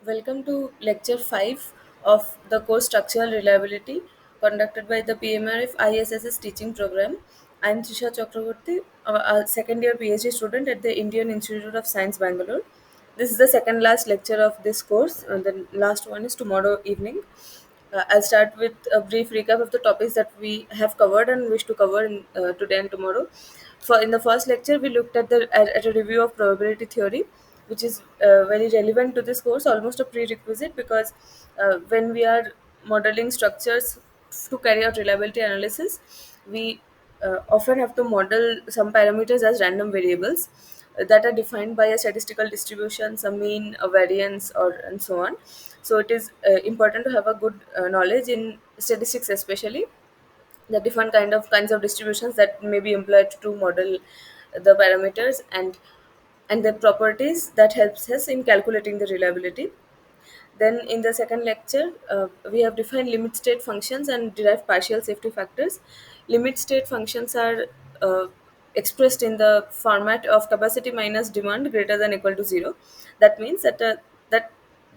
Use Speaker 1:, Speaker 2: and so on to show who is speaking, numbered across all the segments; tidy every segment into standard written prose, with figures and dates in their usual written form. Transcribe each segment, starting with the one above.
Speaker 1: Welcome to lecture 5 of the course Structural Reliability conducted by the PMRF ISSS teaching program. I am Trisha Chakraborty, a second year PhD student at the Indian Institute of Science, Bangalore. This is the second last lecture of this course, and the last one is tomorrow evening. I'll start with a brief recap of the topics that we have covered and wish to cover today and tomorrow. In the first lecture, we looked at a review of probability theory, which is very relevant to this course, almost a prerequisite because when we are modeling structures to carry out reliability analysis, we often have to model some parameters as random variables that are defined by a statistical distribution, some mean, a variance, or and so on. So it is important to have a good knowledge in statistics, especially the different kinds of distributions that may be employed to model the parameters and the properties that helps us in calculating the reliability. Then in the second lecture, we have defined limit state functions and derived partial safety factors. Limit state functions are uh, expressed in the format of capacity minus demand greater than equal to zero. That means that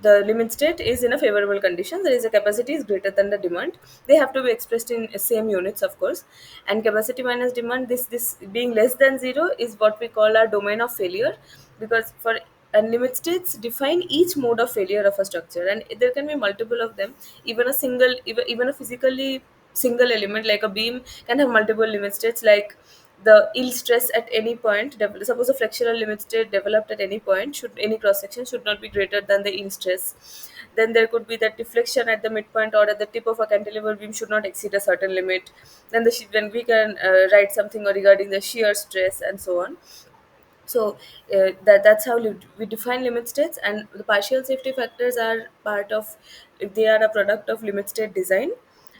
Speaker 1: the limit state is in a favorable condition. There is a capacity is greater than the demand. They have to be expressed in same units, of course. And capacity minus demand, this being less than zero, is what we call our domain of failure, because for and limit states define each mode of failure of a structure, and there can be multiple of them. Even a physically single element like a beam can have multiple limit states, like the yield stress at any point. Suppose a flexural limit state developed at any point, should any cross section should not be greater than the yield stress. Then there could be that deflection at the midpoint or at the tip of a cantilever beam should not exceed a certain limit. Then we can write something regarding the shear stress and so on. So that's how we define limit states, and the partial safety factors are part of, they are a product of limit state design,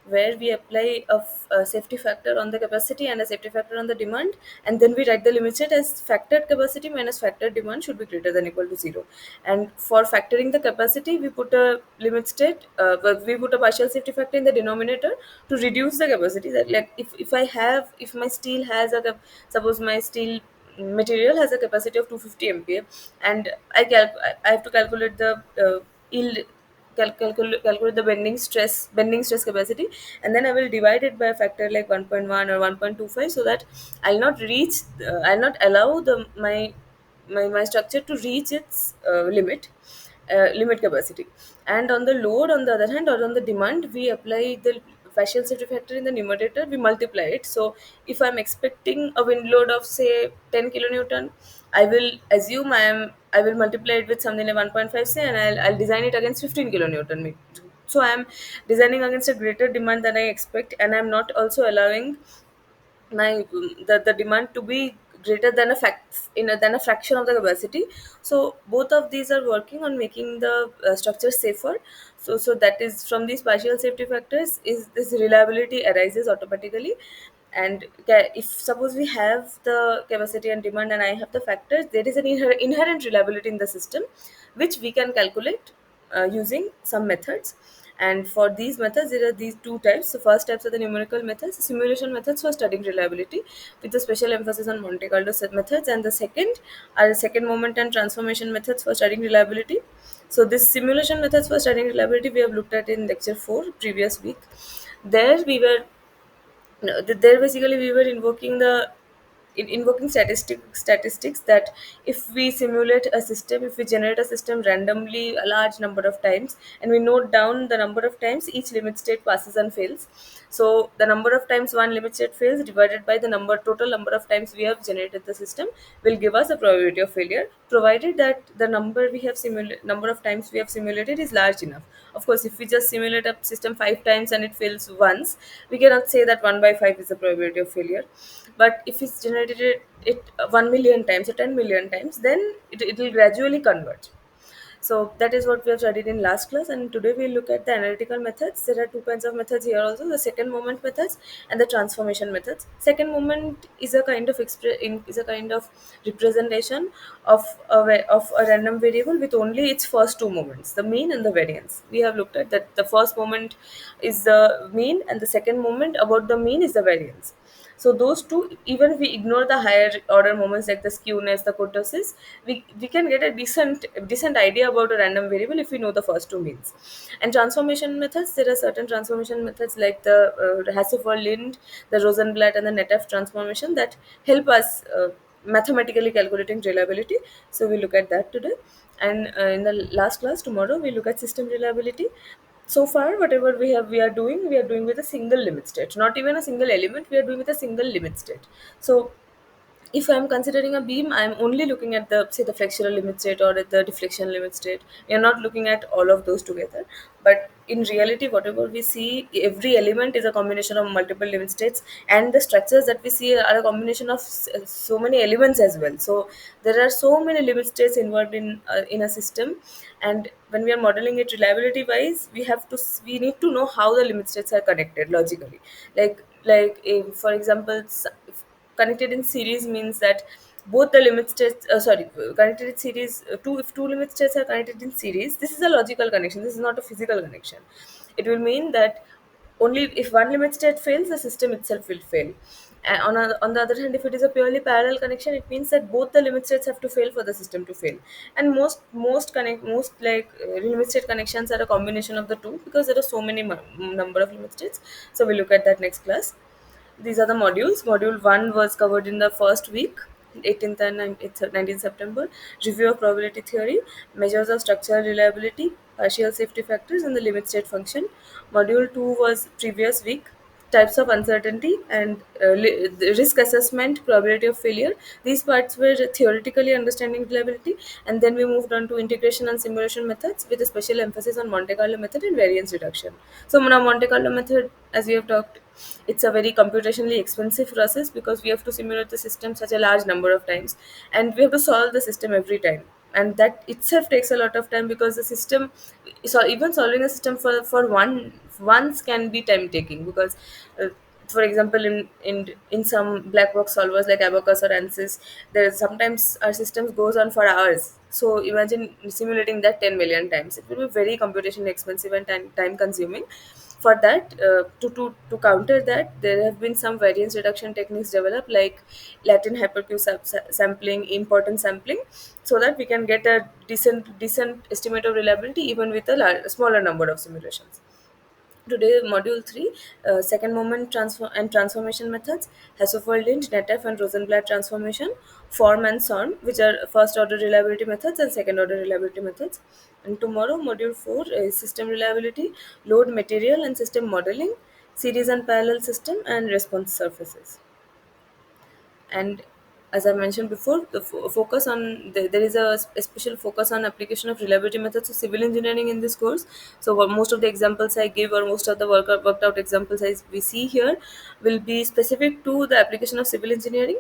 Speaker 1: where we apply a safety factor on the capacity and a safety factor on the demand, and then we write the limit state as factored capacity minus factored demand should be greater than equal to zero. And for factoring the capacity, we put a limit state, we put a partial safety factor in the denominator to reduce the capacity. That, like, if my steel has suppose my steel material has a capacity of 250 MPa, and I have to calculate the yield, calculate the bending stress capacity, and then I will divide it by a factor like 1.1 or 1.25, so that I'll not allow my structure to reach its limit capacity. And on the load, on the other hand, or on the demand, we apply the partial safety factor in the numerator, we multiply it. So if I'm expecting a wind load of say 10 kilonewton, I will multiply it with something like 1.5 say, and I'll design it against 15 kilonewton. So I'm designing against a greater demand than I expect, and I'm not also allowing the demand to be greater than than a fraction of the capacity. So both of these are working on making the structure safer. So that is, from these partial safety factors, is this reliability arises automatically. And if suppose we have the capacity and demand and I have the factors, there is an inherent reliability in the system, which we can calculate using some methods. And for these methods, there are these two types. The first types are the numerical methods, simulation methods for studying reliability, with a special emphasis on Monte Carlo set methods. And the second are the second moment and transformation methods for studying reliability. So this simulation methods for studying reliability we have looked at in lecture 4 previous week. There we were no, there basically we were invoking statistics that if we simulate a system, if we generate a system randomly a large number of times, and we note down the number of times each limit state passes and fails. So the number of times one limit state fails divided by the total number of times we have generated the system will give us a probability of failure, provided that the number of times we have simulated is large enough. Of course, if we just simulate a system 5 times and it fails once, we cannot say that 1 by 5 is the probability of failure. But if it's generated it 1 million times or 10 million times, then it will gradually converge. So that is what we have studied in last class, and today we'll look at the analytical methods. There are two kinds of methods here also: the second moment methods and the transformation methods. Second moment is a kind of is a kind of representation of a random variable with only its first two moments, the mean and the variance. We have looked at that the first moment is the mean, and the second moment about the mean is the variance. So those two, even if we ignore the higher order moments like the skewness, the kurtosis, we can get a decent idea about a random variable if we know the first two means. And transformation methods, there are certain transformation methods like the Hasse-Lind, the Rosenblatt, and the NetF transformation that help us mathematically calculating reliability. So we look at that today. And in the last class tomorrow, we look at system reliability. So far, whatever we are doing with a single limit state, not even a single element. We are doing with a single limit state. So if I'm considering a beam, I'm only looking at the, say, the flexural limit state or at the deflection limit state. We are not looking at all of those together. But in reality, whatever we see, every element is a combination of multiple limit states, and the structures that we see are a combination of so many elements as well. So there are so many limit states involved in a system, and when we are modeling it reliability wise, we need to know how the limit states are connected logically. Like if, for example, connected in series means that both the limit states connected in series, two if two limit states are connected in series, this is a logical connection, this is not a physical connection. It will mean that only if one limit state fails, the system itself will fail. And on the other hand, if it is a purely parallel connection, it means that both the limit states have to fail for the system to fail. And most limit state connections are a combination of the two, because there are so many number of limit states. So we look at that next class. These are the modules. Module 1 was covered in the first week, 18th and 19th September. Review of probability theory, measures of structural reliability, partial safety factors, and the limit state function. Module 2 was previous week, types of uncertainty and the risk assessment, probability of failure. These parts were theoretically understanding reliability, and then we moved on to integration and simulation methods with a special emphasis on Monte Carlo method and variance reduction. So now Monte Carlo method, as we have talked, it's a very computationally expensive process because we have to simulate the system such a large number of times, and we have to solve the system every time, and that itself takes a lot of time because the system, so even solving a system for once can be time taking, because for example, in some black box solvers like Abacus or ANSYS, there is sometimes our systems goes on for hours. So imagine simulating that 10 million times. It will be very computationally expensive and time consuming. For that, to counter that, there have been some variance reduction techniques developed, like Latin hypercube sampling, importance sampling, so that we can get a decent estimate of reliability even with a smaller number of simulations. Today, module 3, second moment transform and transformation methods, Hasse-Lind, NetF, and Rosenblatt transformation, form and SORM, which are first order reliability methods and second order reliability methods. And tomorrow, module 4 is system reliability, load material and system modeling, series and parallel system, and response surfaces. And as I mentioned before, the focus on there is a special focus on application of reliability methods of civil engineering in this course. So most of the examples I give, or most of the worked out examples we see here, will be specific to the application of civil engineering,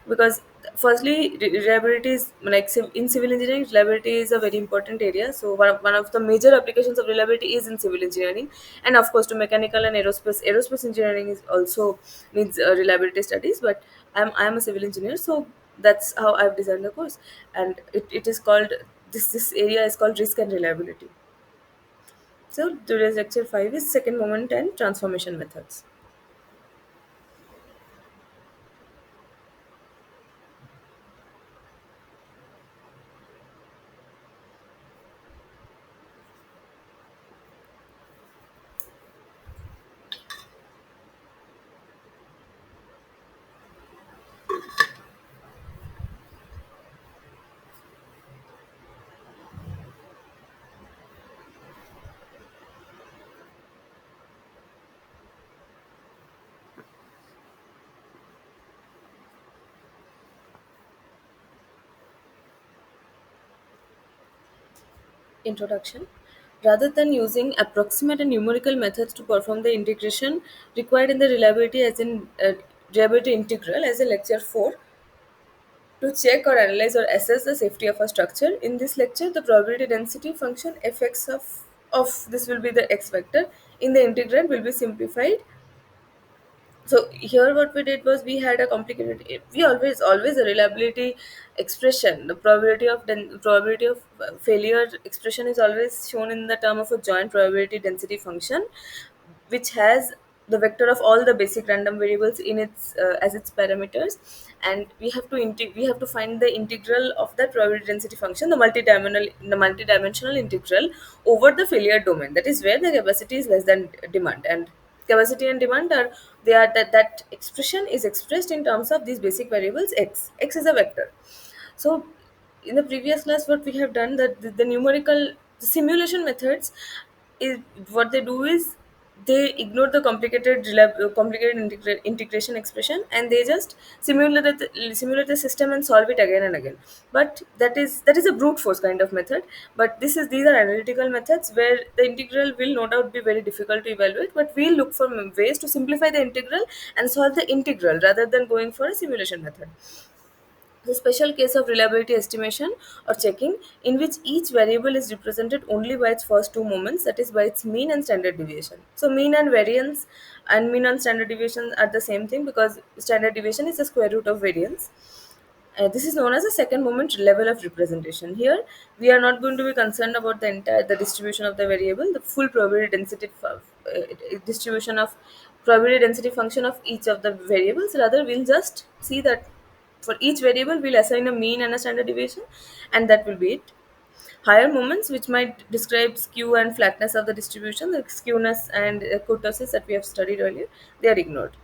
Speaker 1: because firstly, reliability is like in civil engineering, reliability is a very important area. So one of the major applications of reliability is in civil engineering, and of course to mechanical and aerospace engineering is also needs reliability studies. But I'm a civil engineer, so that's how I've designed the course, and it is called, this area is called risk and reliability. So today's lecture 5 is second moment and transformation methods. Introduction. Rather than using approximate and numerical methods to perform the integration required in the reliability, as in reliability integral, as in lecture 4, to check or analyze or assess the safety of a structure. In this lecture, the probability density function fx of this will be the x vector in the integrand will be simplified. So here what we did was we had a complicated, we always a reliability expression, the probability of failure expression is always shown in the term of a joint probability density function, which has the vector of all the basic random variables in its as its parameters, and we have to find the integral of that probability density function, the multidimensional integral over the failure domain. That is where the capacity is less than demand, and capacity and demand are they are that expression is expressed in terms of these basic variables x. X is a vector. So in the previous class, what we have done, that the numerical the simulation methods is what they do is they ignore the complicated integration expression, and they just simulate the system and solve it again and again. But that is a brute force kind of method. But these are analytical methods where the integral will no doubt be very difficult to evaluate, but we'll look for ways to simplify the integral and solve the integral rather than going for a simulation method. The special case of reliability estimation or checking, in which each variable is represented only by its first two moments, that is by its mean and standard deviation. So mean and variance and mean and standard deviation are the same thing, because standard deviation is the square root of variance. This is known as a second moment level of representation. Here, we are not going to be concerned about the distribution of the variable, the full probability density distribution of probability density function of each of the variables. Rather, we'll just see that for each variable, we'll assign a mean and a standard deviation, and that will be it. Higher moments, which might describe skew and flatness of the distribution, the skewness and kurtosis that we have studied earlier, they are ignored.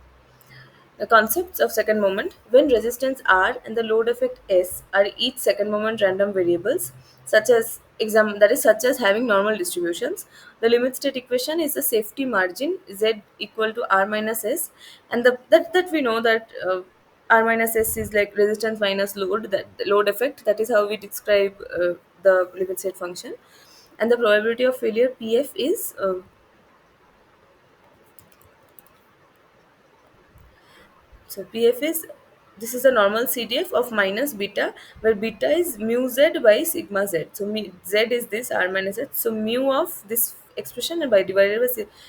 Speaker 1: The concepts of second moment, when resistance R and the load effect S are each second moment random variables, such as having normal distributions, the limit state equation is the safety margin Z equal to R minus S, and that we know that R minus S is like resistance minus load, that the load effect. That is how we describe the limit state function, and the probability of failure PF is so PF is, this is a normal CDF of minus beta, where beta is mu z by sigma z. So z is this R minus z. So mu of this expression and by divided by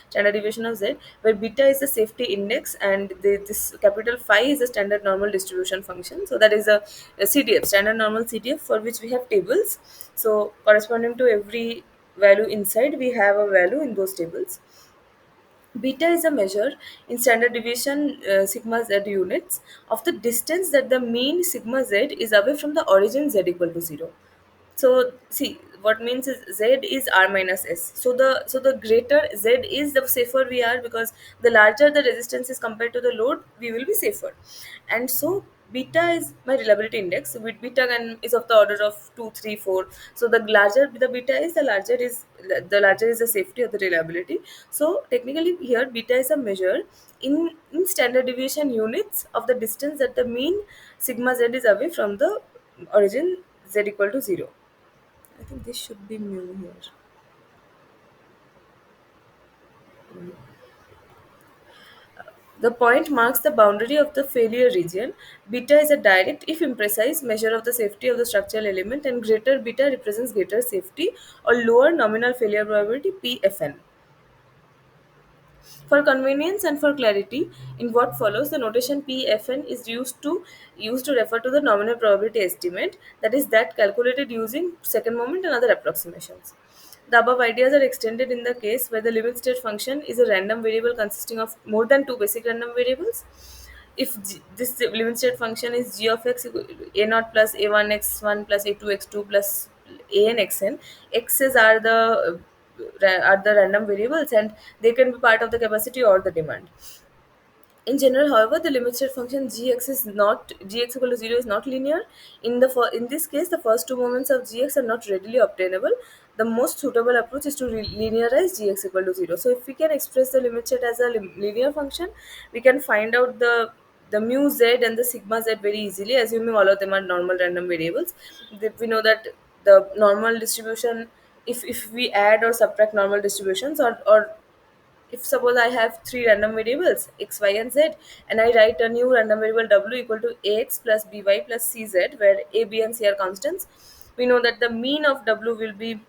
Speaker 1: standard deviation of z, where beta is the safety index and this capital phi is a standard normal distribution function. So that is a CDF, standard normal CDF, for which we have tables. So corresponding to every value inside, we have a value in those tables. Beta is a measure in standard deviation sigma z units of the distance that the mean sigma z is away from the origin z equal to 0. So see, what means is z is R minus S. So the greater z is, the safer we are, because the larger the resistance is compared to the load, we will be safer. And so beta is my reliability index. So with beta is of the order of 2, 3, 4. So the larger the beta is, the larger is the safety of the reliability. So technically here beta is a measure in standard deviation units of the distance that the mean sigma z is away from the origin z equal to 0. I think this should be mu here. The point marks the boundary of the failure region. Beta is a direct, if imprecise, measure of the safety of the structural element, and greater beta represents greater safety or lower nominal failure probability PFN. For convenience and for clarity, in what follows, the notation PFN is used to refer to the nominal probability estimate, that is that calculated using second moment and other approximations. The above ideas are extended in the case where the limit state function is a random variable consisting of more than two basic random variables. If this limit state function is g of x equal to a naught plus a1 x1 plus a2 x2 plus a n xn, x's are the random variables, and they can be part of the capacity or the demand. In general, however, the limit state function gx equal to 0 is not linear. In this case, the first two moments of gx are not readily obtainable. The most suitable approach is to linearize gx equal to 0. So if we can express the limit state as a linear function, we can find out the mu z and the sigma z very easily, assuming all of them are normal random variables. We know that the normal distribution, if we add or subtract normal distributions, or if suppose I have three random variables x, y, and z, and I write a new random variable w equal to ax plus by plus cz, where a, b, and c are constants, we know that the mean of w will be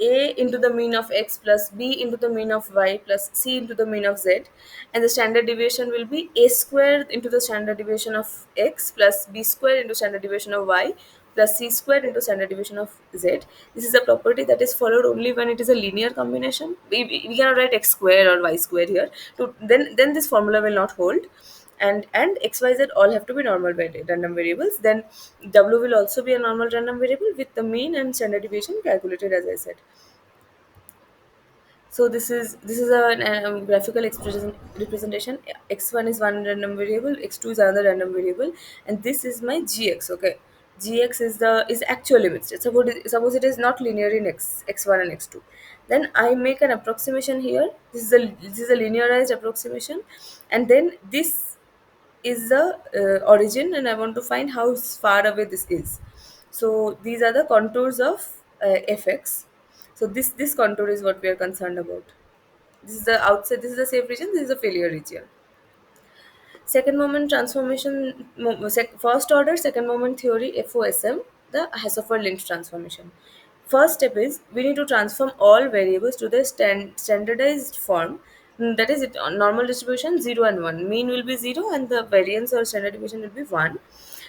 Speaker 1: a into the mean of x plus b into the mean of y plus c into the mean of z, and the standard deviation will be a square into the standard deviation of x plus b square into standard deviation of y plus c squared into standard deviation of z. This is a property that is followed only when it is a linear combination. We cannot write x square or y square here. Then this formula will not hold. And xyz all have to be normal random variables. Then w will also be a normal random variable with the mean and standard deviation calculated as I said. So this is a graphical expression representation. X1 is one random variable, x2 is another random variable, and this is my gx. Okay, gx is actual limit state. Suppose it is not linear in x1 and x2. Then I make an approximation here. This is a linearized approximation, and then this is the origin, and I want to find how far away this is. So these are the contours of fx. So this contour is what we are concerned about. This is the outside, this is the safe region, this is the failure region. Second moment transformation, first order second moment theory, FOSM, the Haushofer-Lynch transformation. First step is we need to transform all variables to the standardized form. That is it, on normal distribution 0 and 1. Mean will be 0 and the variance or standard deviation will be 1.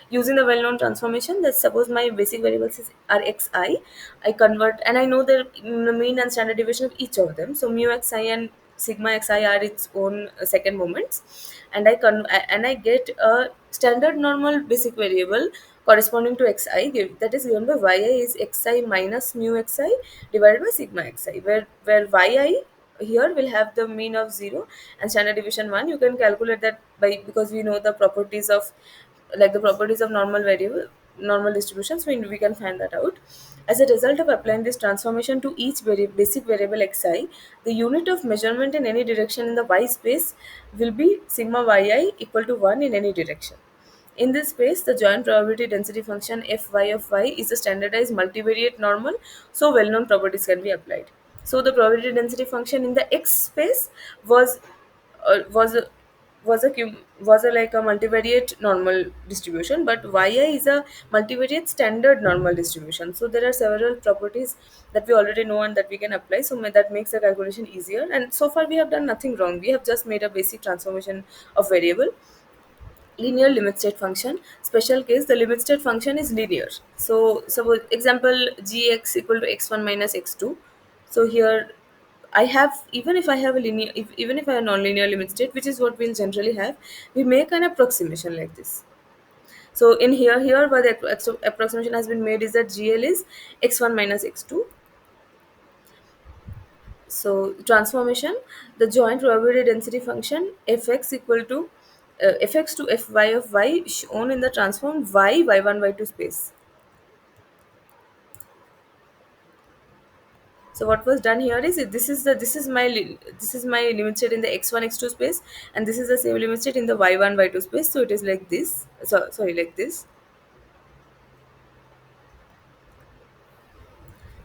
Speaker 1: Using the well-known transformation, that suppose my basic variables are xi, I convert and I know the mean and standard deviation of each of them. So mu xi and sigma xi are its own second moments, and I get a standard normal basic variable corresponding to xi, that is given by yi is xi minus mu xi divided by sigma xi, where yi here will have the mean of 0 and standard deviation 1. You can calculate that by, because we know the properties of, like the properties of normal variable, normal distributions, we can find that out. As a result of applying this transformation to each basic variable xi, the unit of measurement in any direction in the y space will be sigma yi equal to 1 in any direction. In this space, the joint probability density function fy of y is a standardized multivariate normal, so well-known properties can be applied. So the probability density function in the x space was uh, was a was a like a multivariate normal distribution, but yi is a multivariate standard normal distribution. So there are several properties that we already know and that we can apply, so that makes the calculation easier. And so far we have done nothing wrong, we have just made a basic transformation of variable. Linear limit state function, special case, the limit state function is linear. So suppose example gx equal to x1 minus x2. So here I have, even if I have a linear, even if I have a non-linear limit state, which is what we'll generally have, we make an approximation like this. So in here where the approximation has been made is that gl is x1 minus x2. So transformation, the joint probability density function fx equal to fx to fy of y shown in the transform y1 y2 space. So what was done here is this is my limit state in the x1 x2 space, and this is the same limit state in the y1 y2 space. So it is like this. So sorry, like this.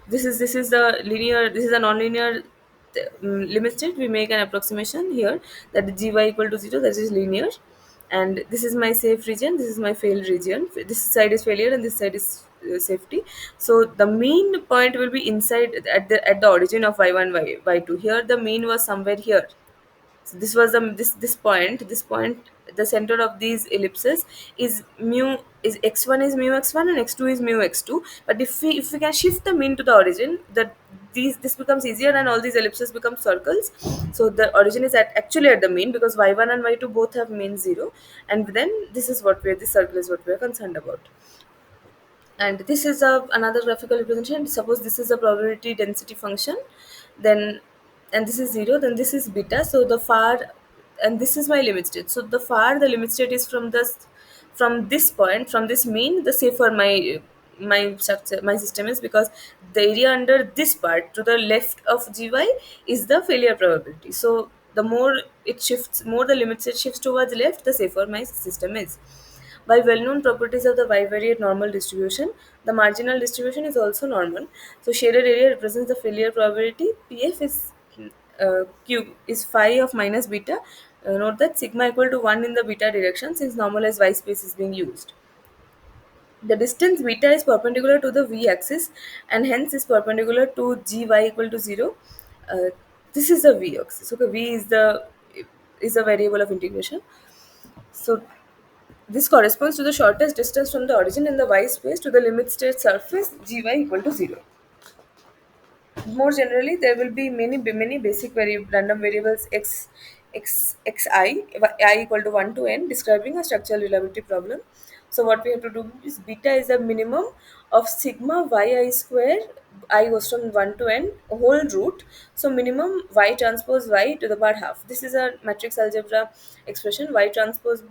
Speaker 1: This is the linear, this is a non-linear limit state. We make an approximation here that gy equal to 0, that is linear, and this is my safe region, this is my failed region. This side is failure and this side is safety. So the mean point will be inside at the origin of y1 y2. Here the mean was somewhere here. So this was this point, the center of these ellipses is mu, is x1 is mu x1 and x2 is mu x2. But if we can shift the mean to the origin, that this becomes easier and all these ellipses become circles. So the origin is actually at the mean, because y1 and y2 both have mean 0, and then this circle is what we are concerned about. And this is another graphical representation. Suppose this is a probability density function, then, and this is 0, then this is beta. So the far, and this is my limit state. So the far the limit state is from this point, from this mean, the safer my structure, my system is, because the area under this part to the left of gy is the failure probability. So the more it shifts, more the limit state shifts towards left, the safer my system is. By well-known properties of the bivariate normal distribution, the marginal distribution is also normal. So shaded area represents the failure probability. PF is Q is phi of minus beta. Note that sigma equal to 1 in the beta direction, since normalized y space is being used. The distance beta is perpendicular to the v-axis and hence is perpendicular to gy equal to 0. Uh, this is the v-axis. Okay, v is the variable of integration. So This corresponds to the shortest distance from the origin in the y space to the limit state surface gy equal to 0. More generally, there will be many basic random variables I equal to 1 to n describing a structural reliability problem. So what we have to do is beta is the minimum of sigma yi square, I goes from 1 to n whole root, so minimum y transpose y to the power half. This is a matrix algebra expression. Y transpose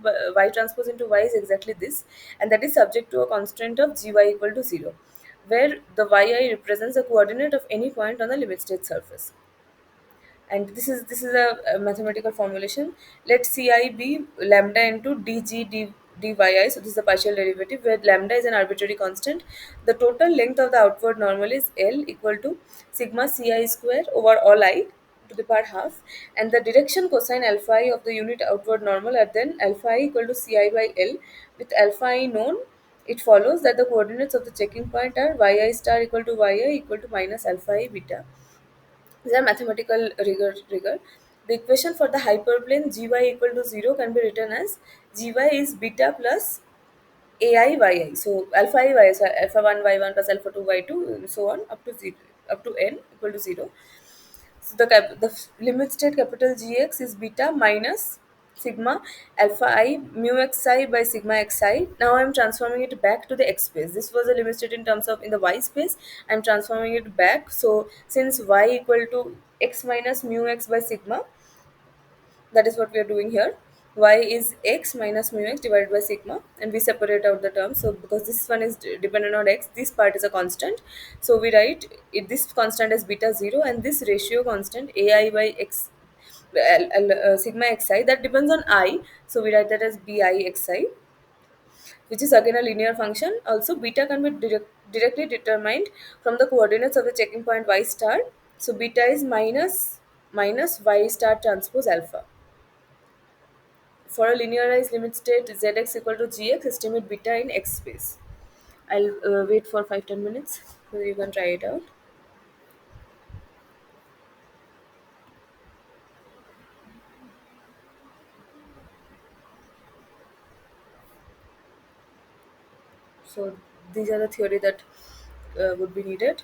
Speaker 1: into y is exactly this, and that is subject to a constraint of gy equal to 0, where the yi represents the coordinate of any point on the limit state surface. And this is a mathematical formulation. Let ci be lambda into dyi. So this is the partial derivative where lambda is an arbitrary constant. The total length of the outward normal is L equal to sigma ci square over all I to the power half, and the direction cosine alpha I of the unit outward normal are then alpha I equal to ci by L. With alpha I known, it follows that the coordinates of the checking point are yi star equal to yi equal to minus alpha I beta. These are mathematical rigor. The equation for the hyperplane gy equal to 0 can be written as gy is beta plus ai yi. So alpha I y, so alpha 1 y1 plus alpha 2 y2 and so on up to 0, up to n equal to 0. So the limit state capital Gx is beta minus sigma alpha I mu xi by sigma xi. Now I'm transforming it back to the x space. This was a limit state in terms of in the y space. I'm transforming it back. So since y equal to x minus mu x by sigma, that is what we are doing here. Y is x minus mu x divided by sigma, and we separate out the terms. So because this one is dependent on x, this part is a constant, so we write this constant as beta 0, and this ratio constant ai by x, sigma xi, that depends on I, so we write that as bi xi, which is again a linear function. Also, beta can be directly determined from the coordinates of the checking point y star. So beta is minus y star transpose alpha. For a linearized limit state zx equal to gx, estimate beta in x space. I'll wait for 5-10 minutes so you can try it out. So these are the theory that would be needed.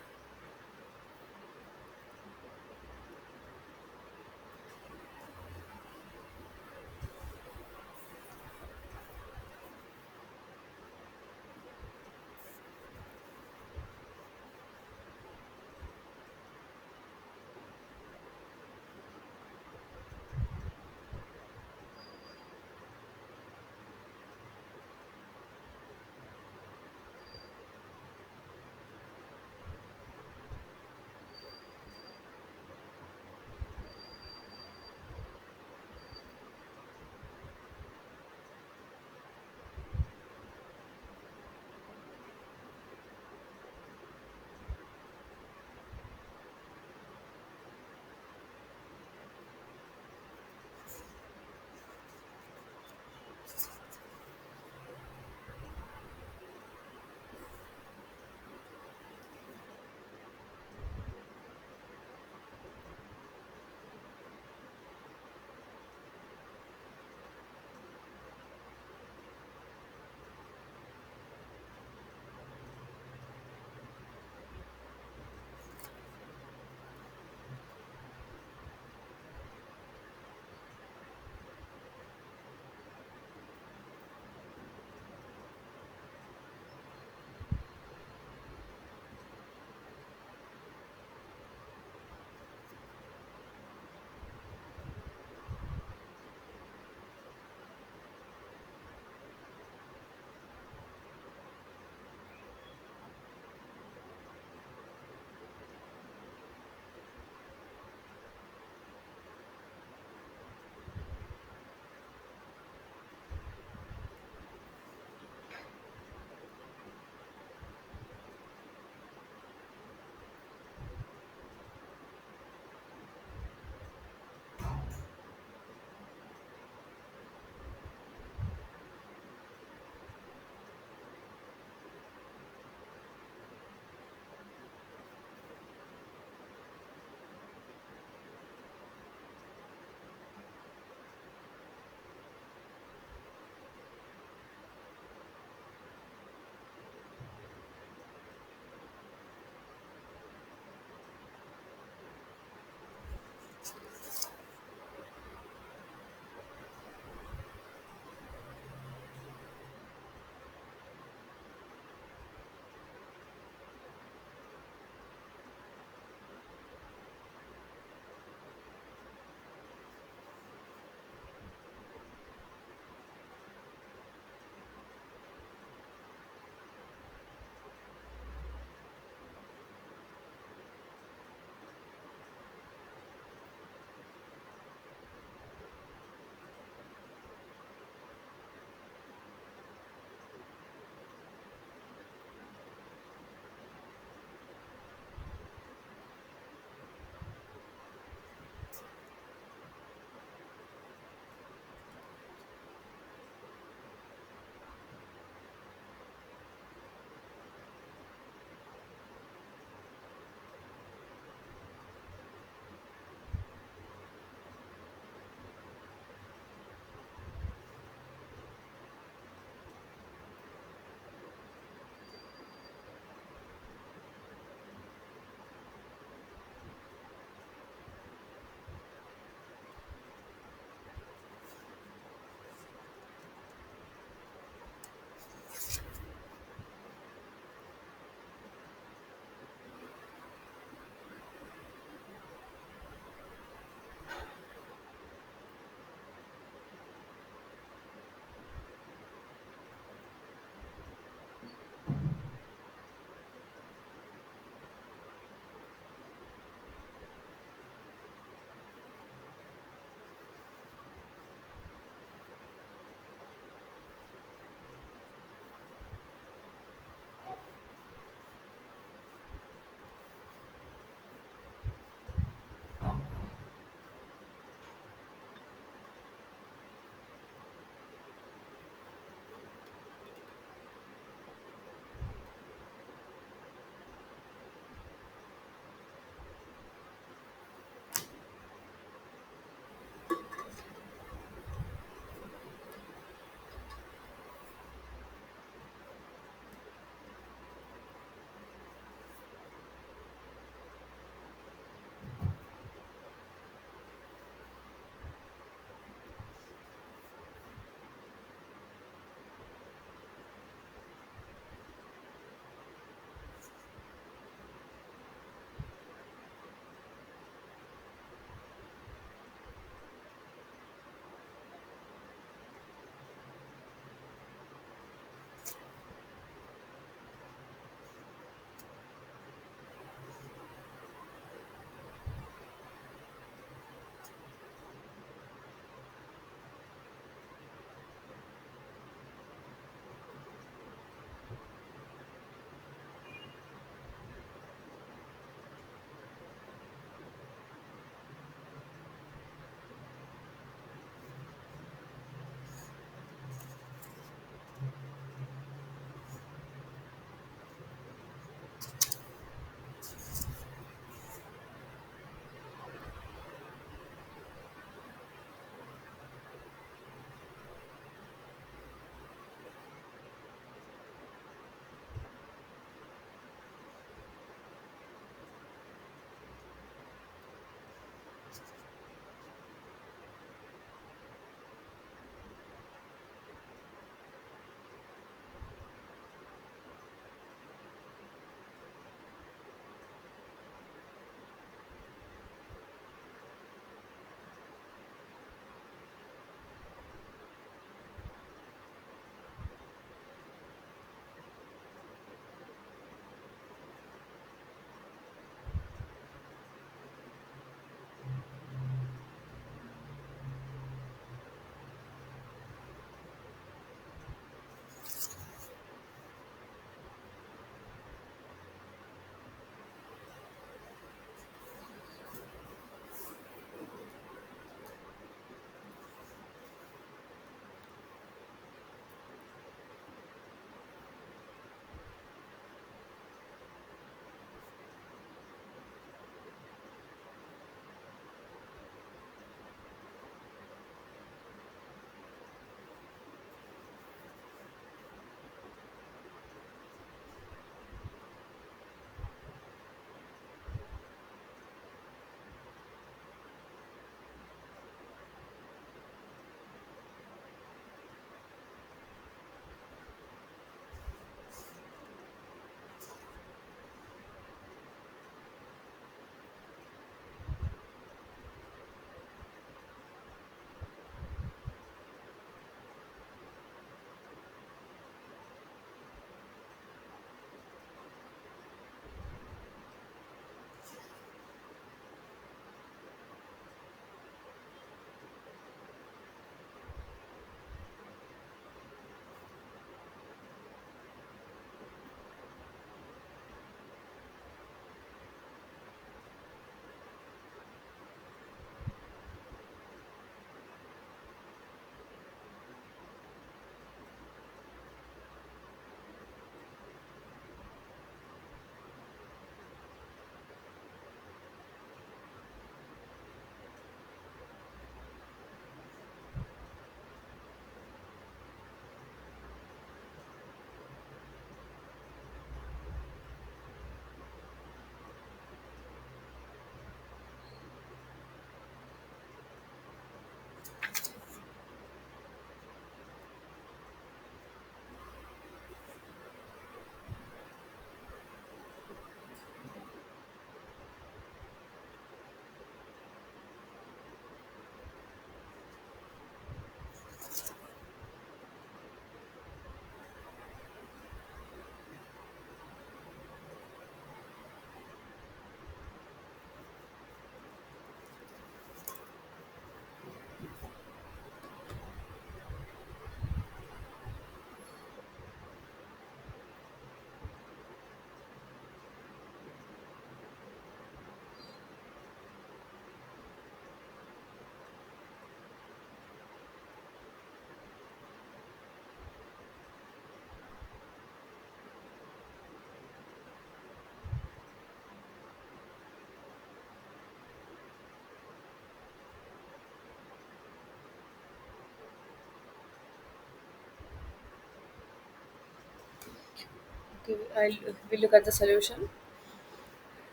Speaker 1: Okay, we'll look at the solution.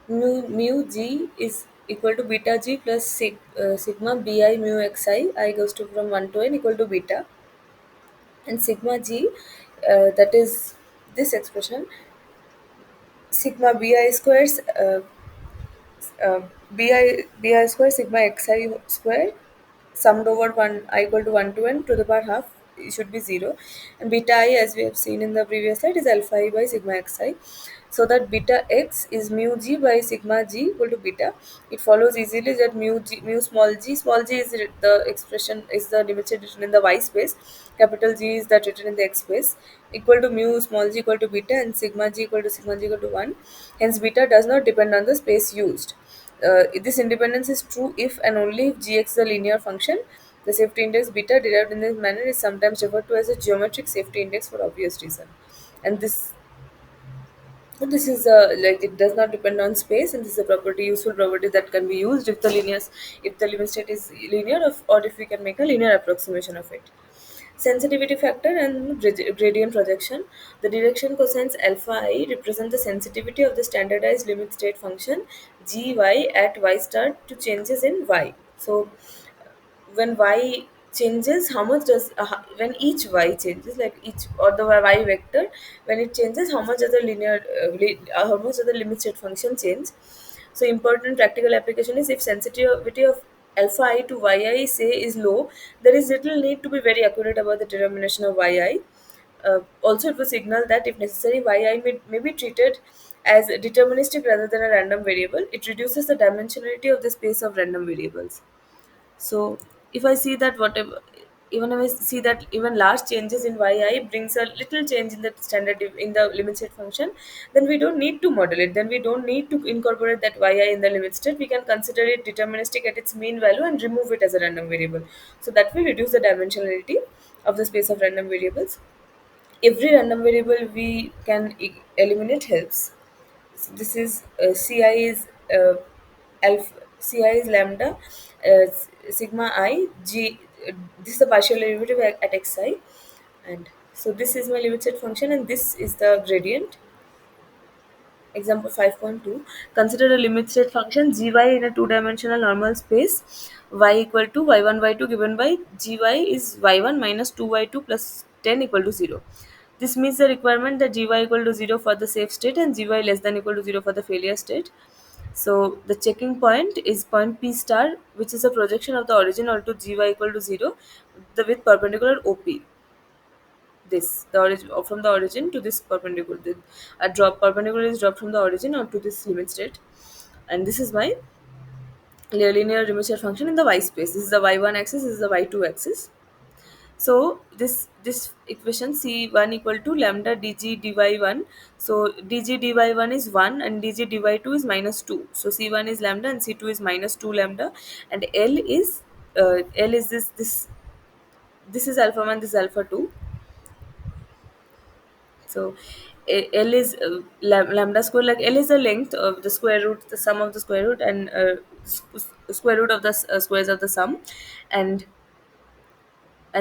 Speaker 1: Mu g is equal to beta g plus sigma bi mu xi. I goes to from 1 to n equal to beta, and sigma g, that is this expression, sigma bi squares, uh, bi square sigma xi square summed over 1 I equal to 1 to n to the power half, it should be 0, and beta I, as we have seen in the previous slide, is alpha I by sigma xi. So that beta x is mu g by sigma g equal to beta. It follows easily that mu small g is the expression, is the limit written in the y space, capital G is that written in the x space, equal to mu small g equal to beta, and sigma g equal to sigma g equal to 1. Hence beta does not depend on the space used. This independence is true if and only if gx is a linear function. The safety index beta derived in this manner is sometimes referred to as a geometric safety index for obvious reason. And this is like it does not depend on space, and this is a property, useful property that can be used if the limit state is linear, or if we can make a linear approximation of it. Sensitivity factor and gradient projection. The direction cosines alpha I represent the sensitivity of the standardized limit state function gy at y star to changes in y. So when y changes, how much does when each y changes, like each or the y vector, when it changes, how much does the how much does the limit state function change. So important practical application is if sensitivity of alpha I to yi say is low, there is little need to be very accurate about the determination of yi. Also, it will signal that if necessary, yi may be treated as deterministic rather than a random variable. It reduces the dimensionality of the space of random variables. So if I see that whatever, even if I see that even large changes in yi brings a little change in the in the limit state function, then we don't need to model it. Then we don't need to incorporate that yi in the limit state. We can consider it deterministic at its mean value and remove it as a random variable. So that will reduce the dimensionality of the space of random variables. Every random variable we can eliminate helps. So this is Ci is alpha, Ci is lambda, sigma I g. This is the partial derivative at xi, and so this is my limit set function, and this is the gradient. Example 5.2. Consider a limit state function gy in a two-dimensional normal space y equal to y1 y2 given by gy is y1 minus 2y2 plus 10 equal to 0. This meets the requirement that gy equal to 0 for the safe state and gy less than equal to 0 for the failure state. So the checking point is point P star, which is a projection of the origin onto gy equal to 0 with perpendicular OP. This the origin from the origin to this perpendicular, a drop perpendicular is dropped from the origin onto this limit state, and this is my linear limit function in the y space. This is the y1 axis, this is the y2 axis. So this equation c1 equal to lambda dg dy1. So dg dy1 is 1 and dg dy2 is minus 2. So c1 is lambda and c2 is minus 2 lambda, and l is this is alpha 1, this is alpha 2. So L is lambda square, like L is the length of the square root, the sum of the square root, and square root of the squares of the sum, and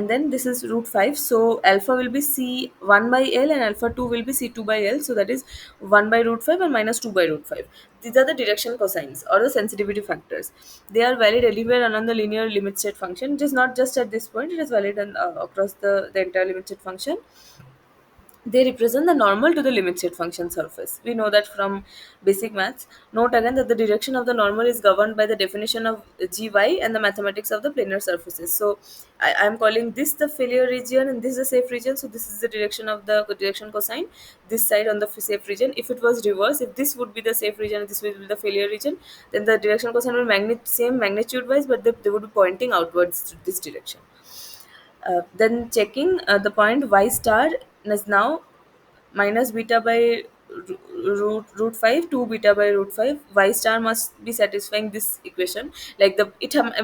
Speaker 1: then this is root 5. So alpha will be c1 by L and alpha 2 will be c2 by L. So that is 1 by root 5 and minus 2 by root 5. These are the direction cosines or the sensitivity factors. They are valid anywhere along the linear limit state function. It is not just at this point, it is valid across the entire limit state function. They represent the normal to the limit state function surface. We know that from basic maths. Note again that the direction of the normal is governed by the definition of gy and the mathematics of the planar surfaces. So I am calling this the failure region and this is the safe region. So this is the direction of the direction cosine. This side on the safe region. If it was reverse, if this would be the safe region and this would be the failure region, then the direction cosine will same magnitude wise, but they would be pointing outwards to this direction. Then checking the point y star is now minus beta by root 5 2 beta by root 5. Y star must be satisfying this equation, like the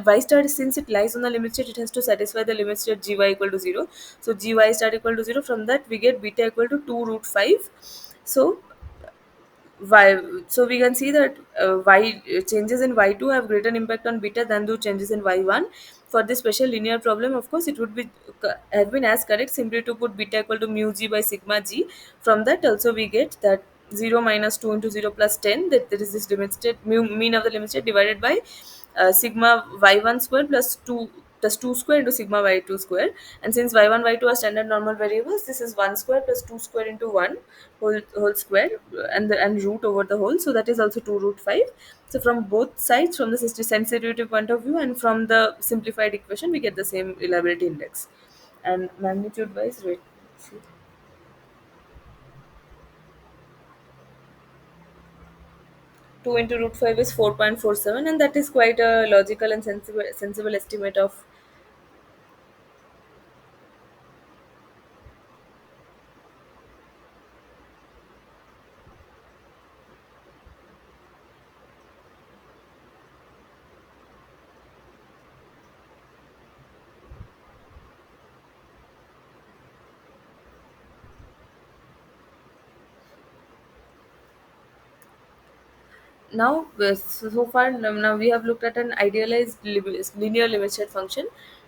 Speaker 1: y star, since it lies on the limit state, it has to satisfy the limit state gy equal to 0. So gy star equal to 0, from that we get beta equal to 2 root 5. So y, so we can see that y changes in y2 have greater impact on beta than do changes in y1. for this special linear problem, of course, it would be have been as correct simply to put beta equal to mu g by sigma g. From that also we get that 0 minus 2 into 0 plus 10, that there is this limit state mean of the limit state divided by sigma y1 square plus 2 square into sigma y2 square. And since y1 y2 are standard normal variables, this is 1 square plus 2 square into 1 whole square, and root over the whole, so that is also 2 root 5. So from both sides, from the sensitivity point of view and from the simplified equation, we get the same reliability index. And magnitude wise, wait, see. 2 into root 5 is 4.47, and that is quite a logical and sensible estimate of. Now so far, now we have looked at an idealized linear limit state function.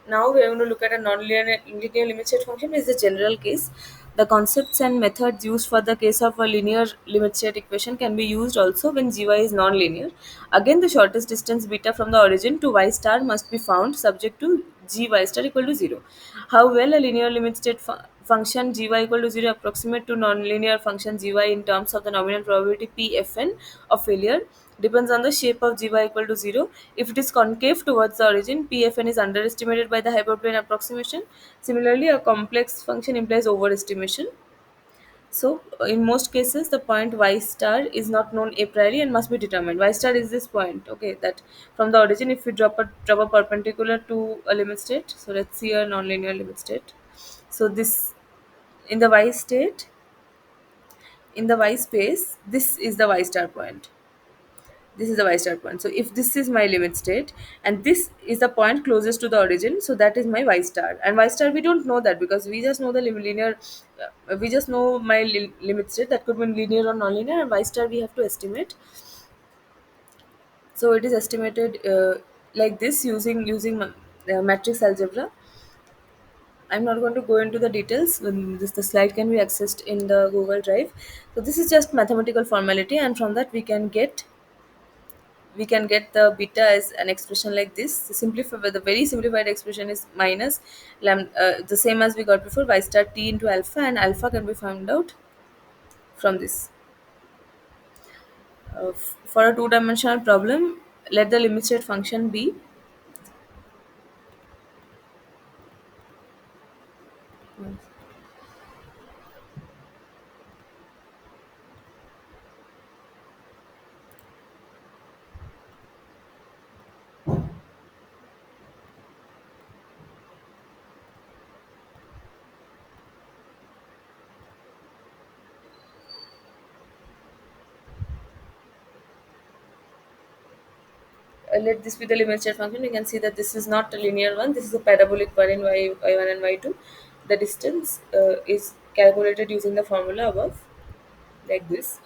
Speaker 1: Now we are going to look at a non-linear linear limit state function, which is the general case. The concepts and methods used for the case of a linear limit state equation can be used also when gy is non-linear. Again, the shortest distance beta from the origin to y star must be found subject to g y star equal to 0. How well a linear limit state function gy equal to 0 approximate to nonlinear function gy in terms of the nominal probability pfn of failure depends on the shape of gy equal to 0. If it is concave towards the origin, pfn is underestimated by the hyperplane approximation. Similarly, a complex function implies overestimation. So, in most cases, the point y star is not known a priori and must be determined. Y star is this point, okay, that from the origin, if we drop a perpendicular to a limit state. So, let's see a nonlinear limit state. So, this in the y state, in the y space, this is the y star point. This is the y star point. So if this is my limit state and this is the point closest to the origin, so that is my y star. And y star, we don't know that because we just know the linear, we just know my limit state, that could be linear or non-linear, and y star we have to estimate. So it is estimated like this using matrix algebra. I'm not going to go into the details. The slide can be accessed in the Google Drive. So this is just mathematical formality, and from that we can get the beta as an expression like this. The very simplified expression is minus the same as we got before, y star t into alpha, and alpha can be found out from this. For a two-dimensional problem, let the limit state function be. Let this be the limit state function. You can see that this is not a linear one. This is a parabolic one in y1 and y2. The distance is calculated using the formula above, like this.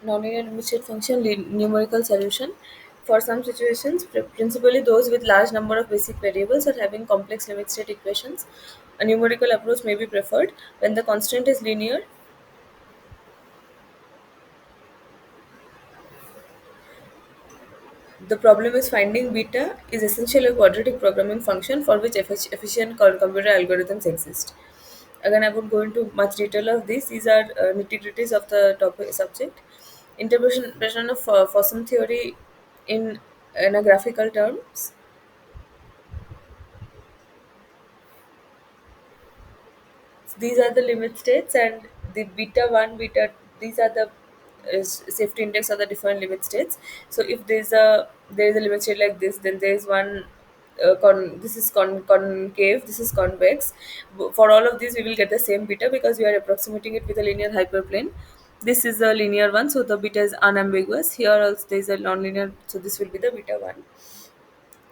Speaker 1: Nonlinear limit state function numerical solution. For some situations, principally those with large number of basic variables or having complex limit state equations, a numerical approach may be preferred. When the constraint is linear, the problem is finding beta is essentially a quadratic programming function for which efficient computer algorithms exist. Again, I won't go into much detail of this. These are nitty-gritties of the topic subject. Interpretation of Fossum theory in a graphical terms. These are the limit states, and the beta 1, beta, these are the safety index of the different limit states. So if there is a limit state like this, then there is one this is concave, this is convex. For all of these we will get the same beta because we are approximating it with a linear hyperplane. This is a linear one, so the beta is unambiguous. Here also there is a non-linear, so this will be the beta 1.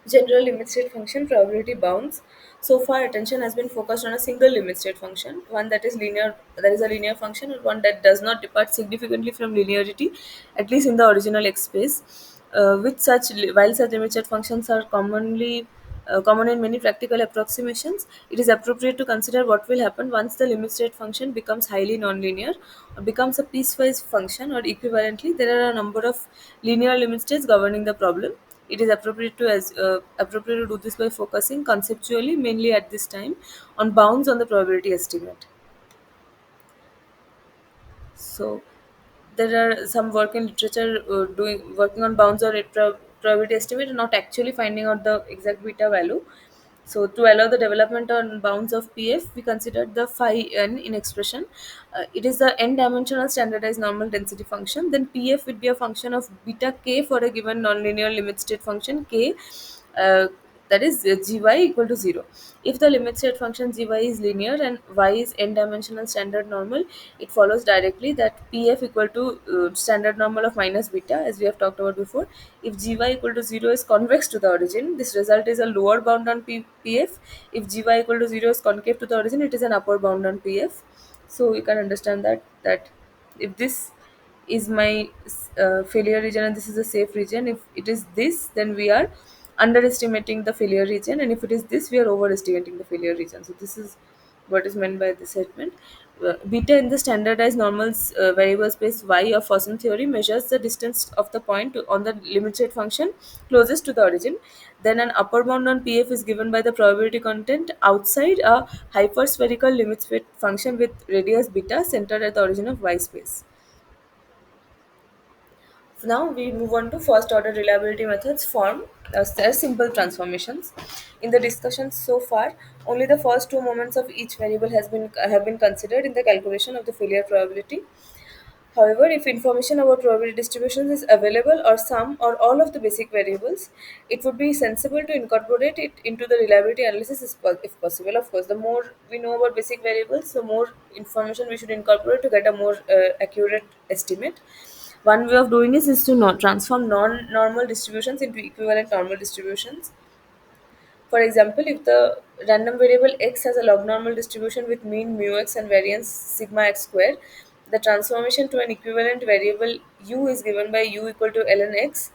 Speaker 1: General limit state function probability bounds. So far, attention has been focused on a single limit state function, one that is linear, that is a linear function, and one that does not depart significantly from linearity, at least in the original X space. While such limit state functions are common in many practical approximations, it is appropriate to consider what will happen once the limit state function becomes highly nonlinear or becomes a piecewise function, or equivalently, there are a number of linear limit states governing the problem. It is appropriate to do this by focusing conceptually, mainly at this time, on bounds on the probability estimate. So there are some work in literature doing working on bounds or probability estimate and not actually finding out the exact beta value. So to allow the development on bounds of PF, we considered the phi n in expression. It is the n-dimensional standardized normal density function. Then PF would be a function of beta k for a given nonlinear limit state function k, uh, that is gy equal to 0. If the limit state function gy is linear and y is n-dimensional standard normal, it follows directly that pf equal to standard normal of minus beta, as we have talked about before. If gy equal to 0 is convex to the origin, this result is a lower bound on pf. If gy equal to 0 is concave to the origin, it is an upper bound on pf. So you can understand that if this is my failure region and this is a safe region, if it is this, then we are underestimating the failure region, and if it is this, we are overestimating the failure region. So this is what is meant by this statement. Beta in the standardized normal variable space y of Fossum theory measures the distance of the point on the limit state function closest to the origin. Then an upper bound on pf is given by the probability content outside a hyperspherical limit state function with radius beta centered at the origin of y space. Now we move on to first order reliability methods form as simple transformations. In the discussions so far, only the first two moments of each variable have been considered in the calculation of the failure probability. However, if information about probability distributions is available or some or all of the basic variables, it would be sensible to incorporate it into the reliability analysis if possible. Of course, the more we know about basic variables, the more information we should incorporate to get a more accurate estimate. One way of doing this is to not transform non-normal distributions into equivalent normal distributions. For example, if the random variable x has a log normal distribution with mean mu x and variance sigma x square, the transformation to an equivalent variable u is given by u equal to ln x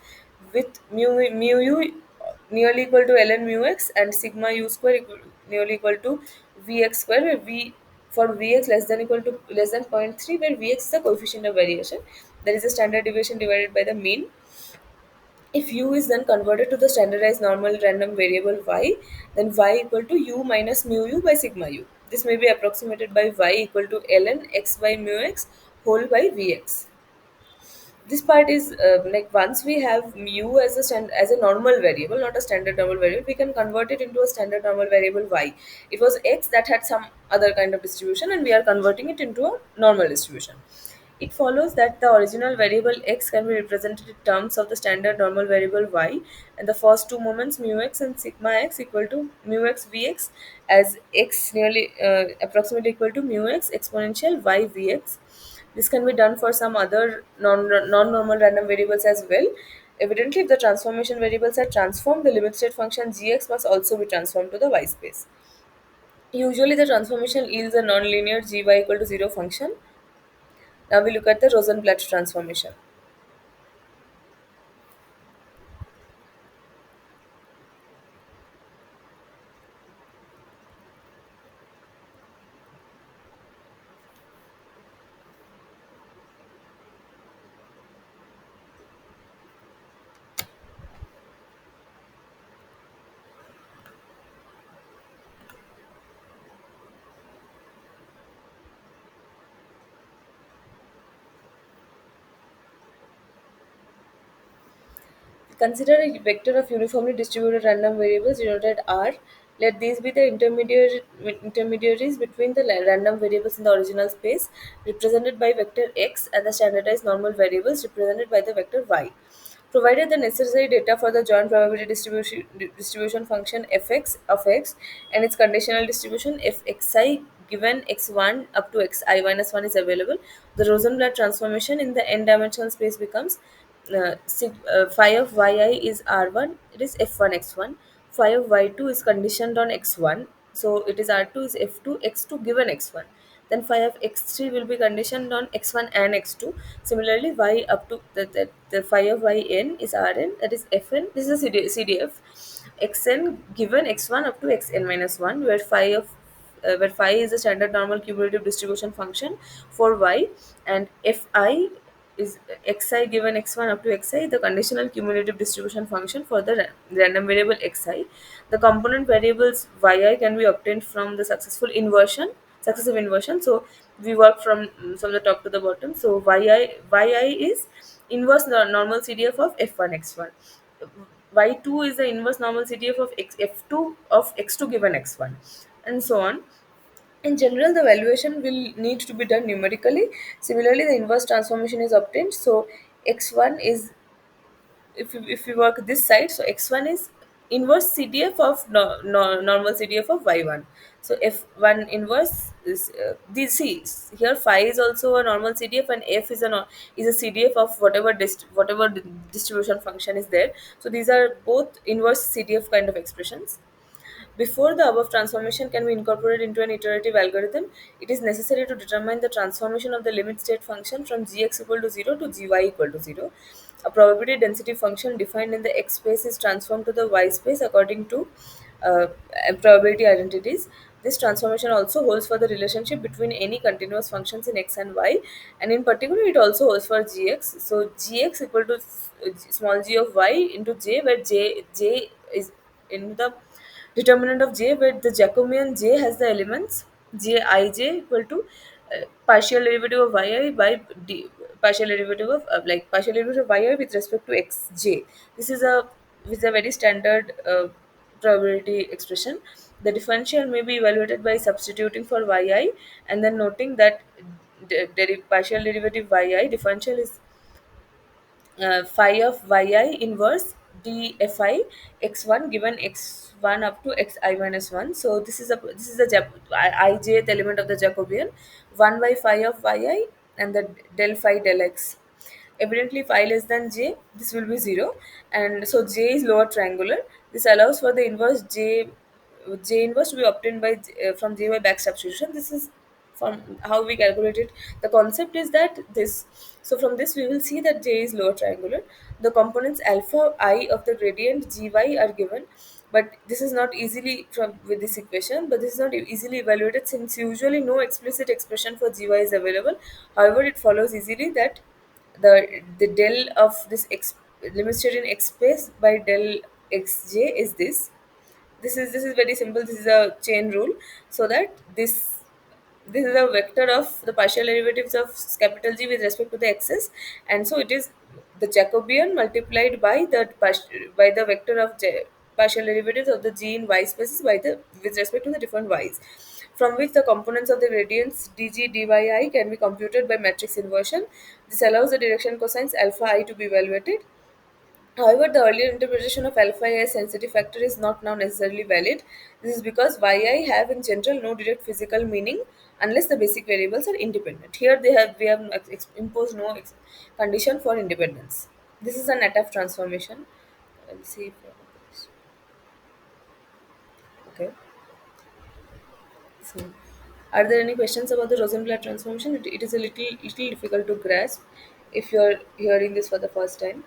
Speaker 1: with mu u nearly equal to ln mu x and sigma u square nearly equal to vx square, where v for vx less than equal to less than zero point 0.3, where vx is the coefficient of variation. There is a standard deviation divided by the mean. If u is then converted to the standardized normal random variable y, then y equal to u minus mu u by sigma u. This may be approximated by y equal to ln x by mu x whole by vx. This part is like once we have mu as as a normal variable, not a standard normal variable, we can convert it into a standard normal variable y. It was x that had some other kind of distribution, and we are converting it into a normal distribution. It follows that the original variable x can be represented in terms of the standard normal variable y, and the first two moments mu x and sigma x equal to mu x vx, as x nearly approximately equal to mu x exponential y vx. This can be done for some other non-normal random variables as well. Evidently, if the transformation variables are transformed, the limit state function gx must also be transformed to the y space. Usually, the transformation yields a nonlinear gy equal to 0 function. Now we look at the Rosenblatt transformation. Consider a vector of uniformly distributed random variables denoted R. Let these be the intermediaries between the random variables in the original space, represented by vector x, and the standardized normal variables represented by the vector y. Provided the necessary data for the joint probability distribution function fx of x and its conditional distribution if xi given x1 up to xi minus 1 is available, the Rosenblatt transformation in the n-dimensional space becomes phi of yi is r1, it is f1 x1. Phi of y2 is conditioned on x1, so it is r2 is f2 x2 given x1. Then phi of x3 will be conditioned on x1 and x2. Similarly, y up to the phi of yn is rn, that is fn. This is a CDF. Xn given x1 up to xn minus 1, where phi is the standard normal cumulative distribution function for y, and fi is xi given x1 up to xi, the conditional cumulative distribution function for the random variable xi. The component variables yi can be obtained from the successive inversion. So we work from the top to the bottom. So yi is inverse normal CDF of f1 x1. Y2 is the inverse normal CDF of f2 of x2 given x1, and so on. In general, the valuation will need to be done numerically. Similarly, the inverse transformation is obtained. So x1 is, if we work this side, so x1 is inverse CDF of normal CDF of y1. So f1 inverse is this, see here phi is also a normal CDF, and f is is a CDF of whatever distribution function is there. So these are both inverse CDF kind of expressions. Before the above transformation can be incorporated into an iterative algorithm, it is necessary to determine the transformation of the limit state function from gx equal to 0 to gy equal to 0. A probability density function defined in the x space is transformed to the y space according to uh, probability identities. This transformation also holds for the relationship between any continuous functions in x and y, and in particular, it also holds for gx. So gx equal to small g of y into j, where j is in the determinant of j, where the Jacobian j has the elements jij equal to partial derivative of yi by partial derivative of partial derivative of yi with respect to xj. This is a very standard probability expression. The differential may be evaluated by substituting for yi and then noting that partial derivative yi differential is phi of yi inverse dfi x1 given x1 up to xi minus 1. So this is the ijth element of the Jacobian, 1 by phi of yi and the del phi del x. Evidently phi less than j, this will be 0, and so j is lower triangular. This allows for the inverse j inverse to be obtained from j by back substitution. This is from how we calculate it. The concept is that this, so from this we will see that j is lower triangular. The components alpha I of the gradient gy are given, but this is not easily from with this equation, but this is not easily evaluated since usually no explicit expression for gy is available. However, it follows easily that the del of this limit state in x space by del xj is this is very simple. This is a chain rule, so that this is a vector of the partial derivatives of capital G with respect to the x's, and so it is the Jacobian multiplied by by the vector of partial derivatives of the G in y spaces by the with respect to the different y's, from which the components of the gradients dg dyi can be computed by matrix inversion. This allows the direction cosines alpha I to be evaluated. However, the earlier interpretation of alpha I as sensitive factor is not now necessarily valid. This is because yi have in general no direct physical meaning unless the basic variables are independent. Here we have imposed no condition for independence. This is an ATAF transformation. Let's see if I have this. Okay. So, are there any questions about the Rosenblatt transformation? It is a little difficult to grasp if you are hearing this for the first time.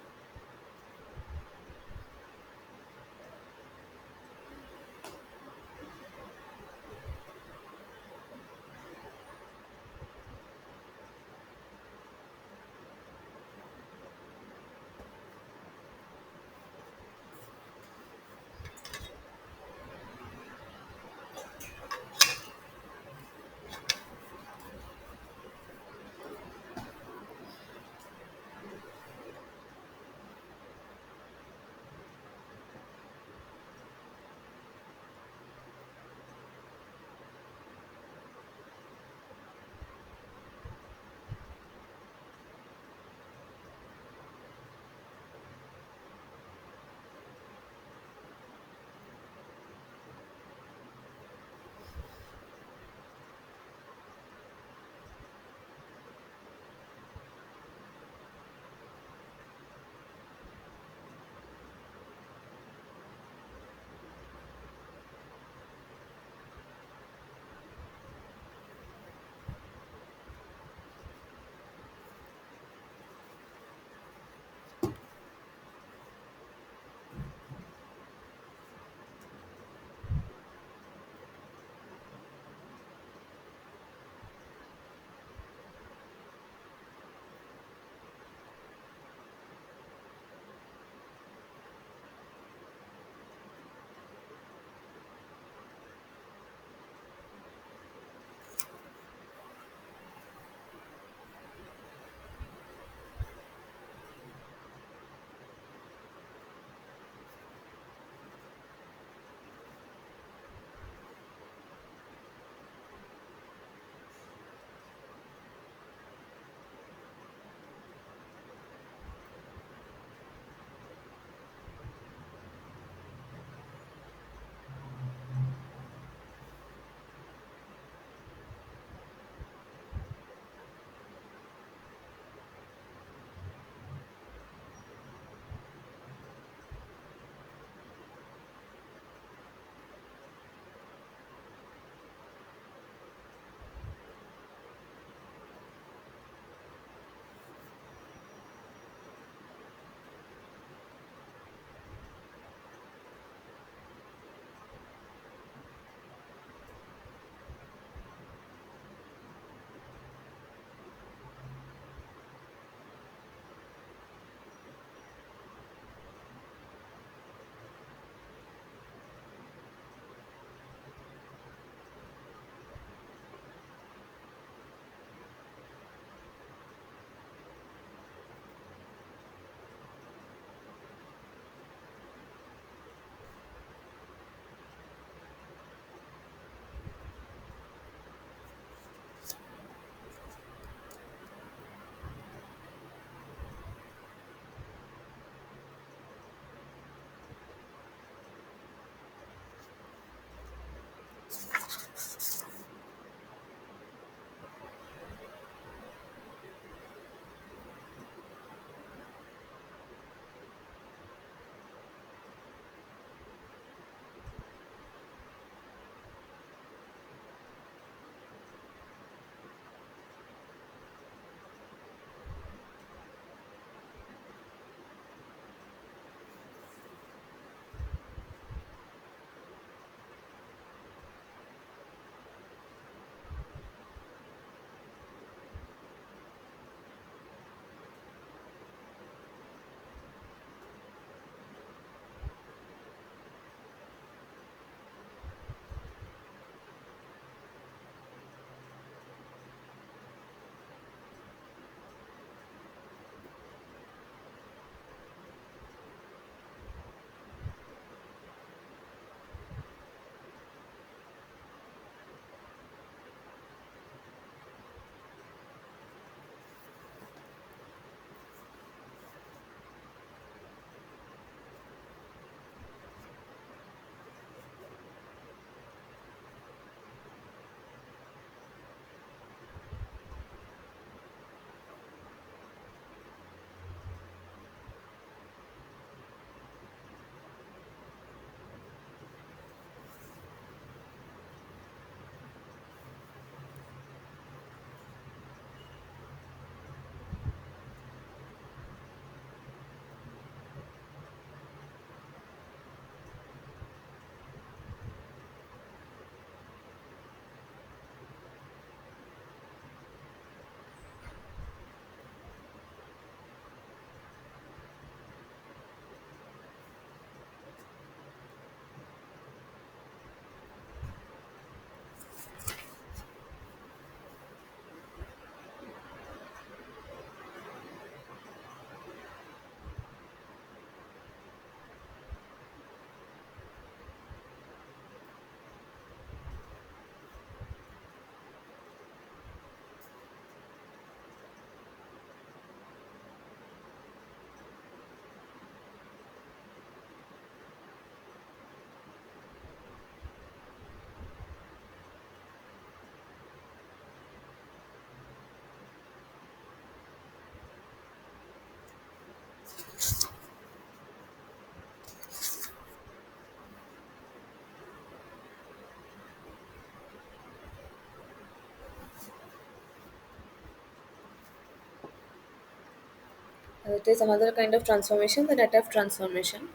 Speaker 1: It is another kind of transformation, the Natif transformation.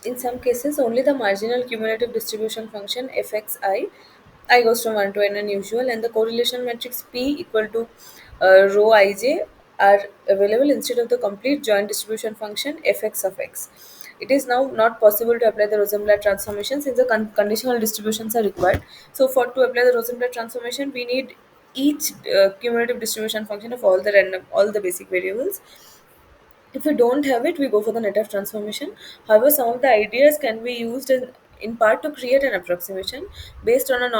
Speaker 1: In some cases, only the marginal cumulative distribution function fxi goes from 1 to n unusual, and the correlation matrix P equal to rho ij are available instead of the complete joint distribution function fx of x. It is now not possible to apply the Rosenblatt transformation since the conditional distributions are required. So, for to apply the Rosenblatt transformation, we need each cumulative distribution function of all the basic variables. If we don't have it, we go for the Natif transformation. However, some of the ideas can be used in part to create an approximation based on a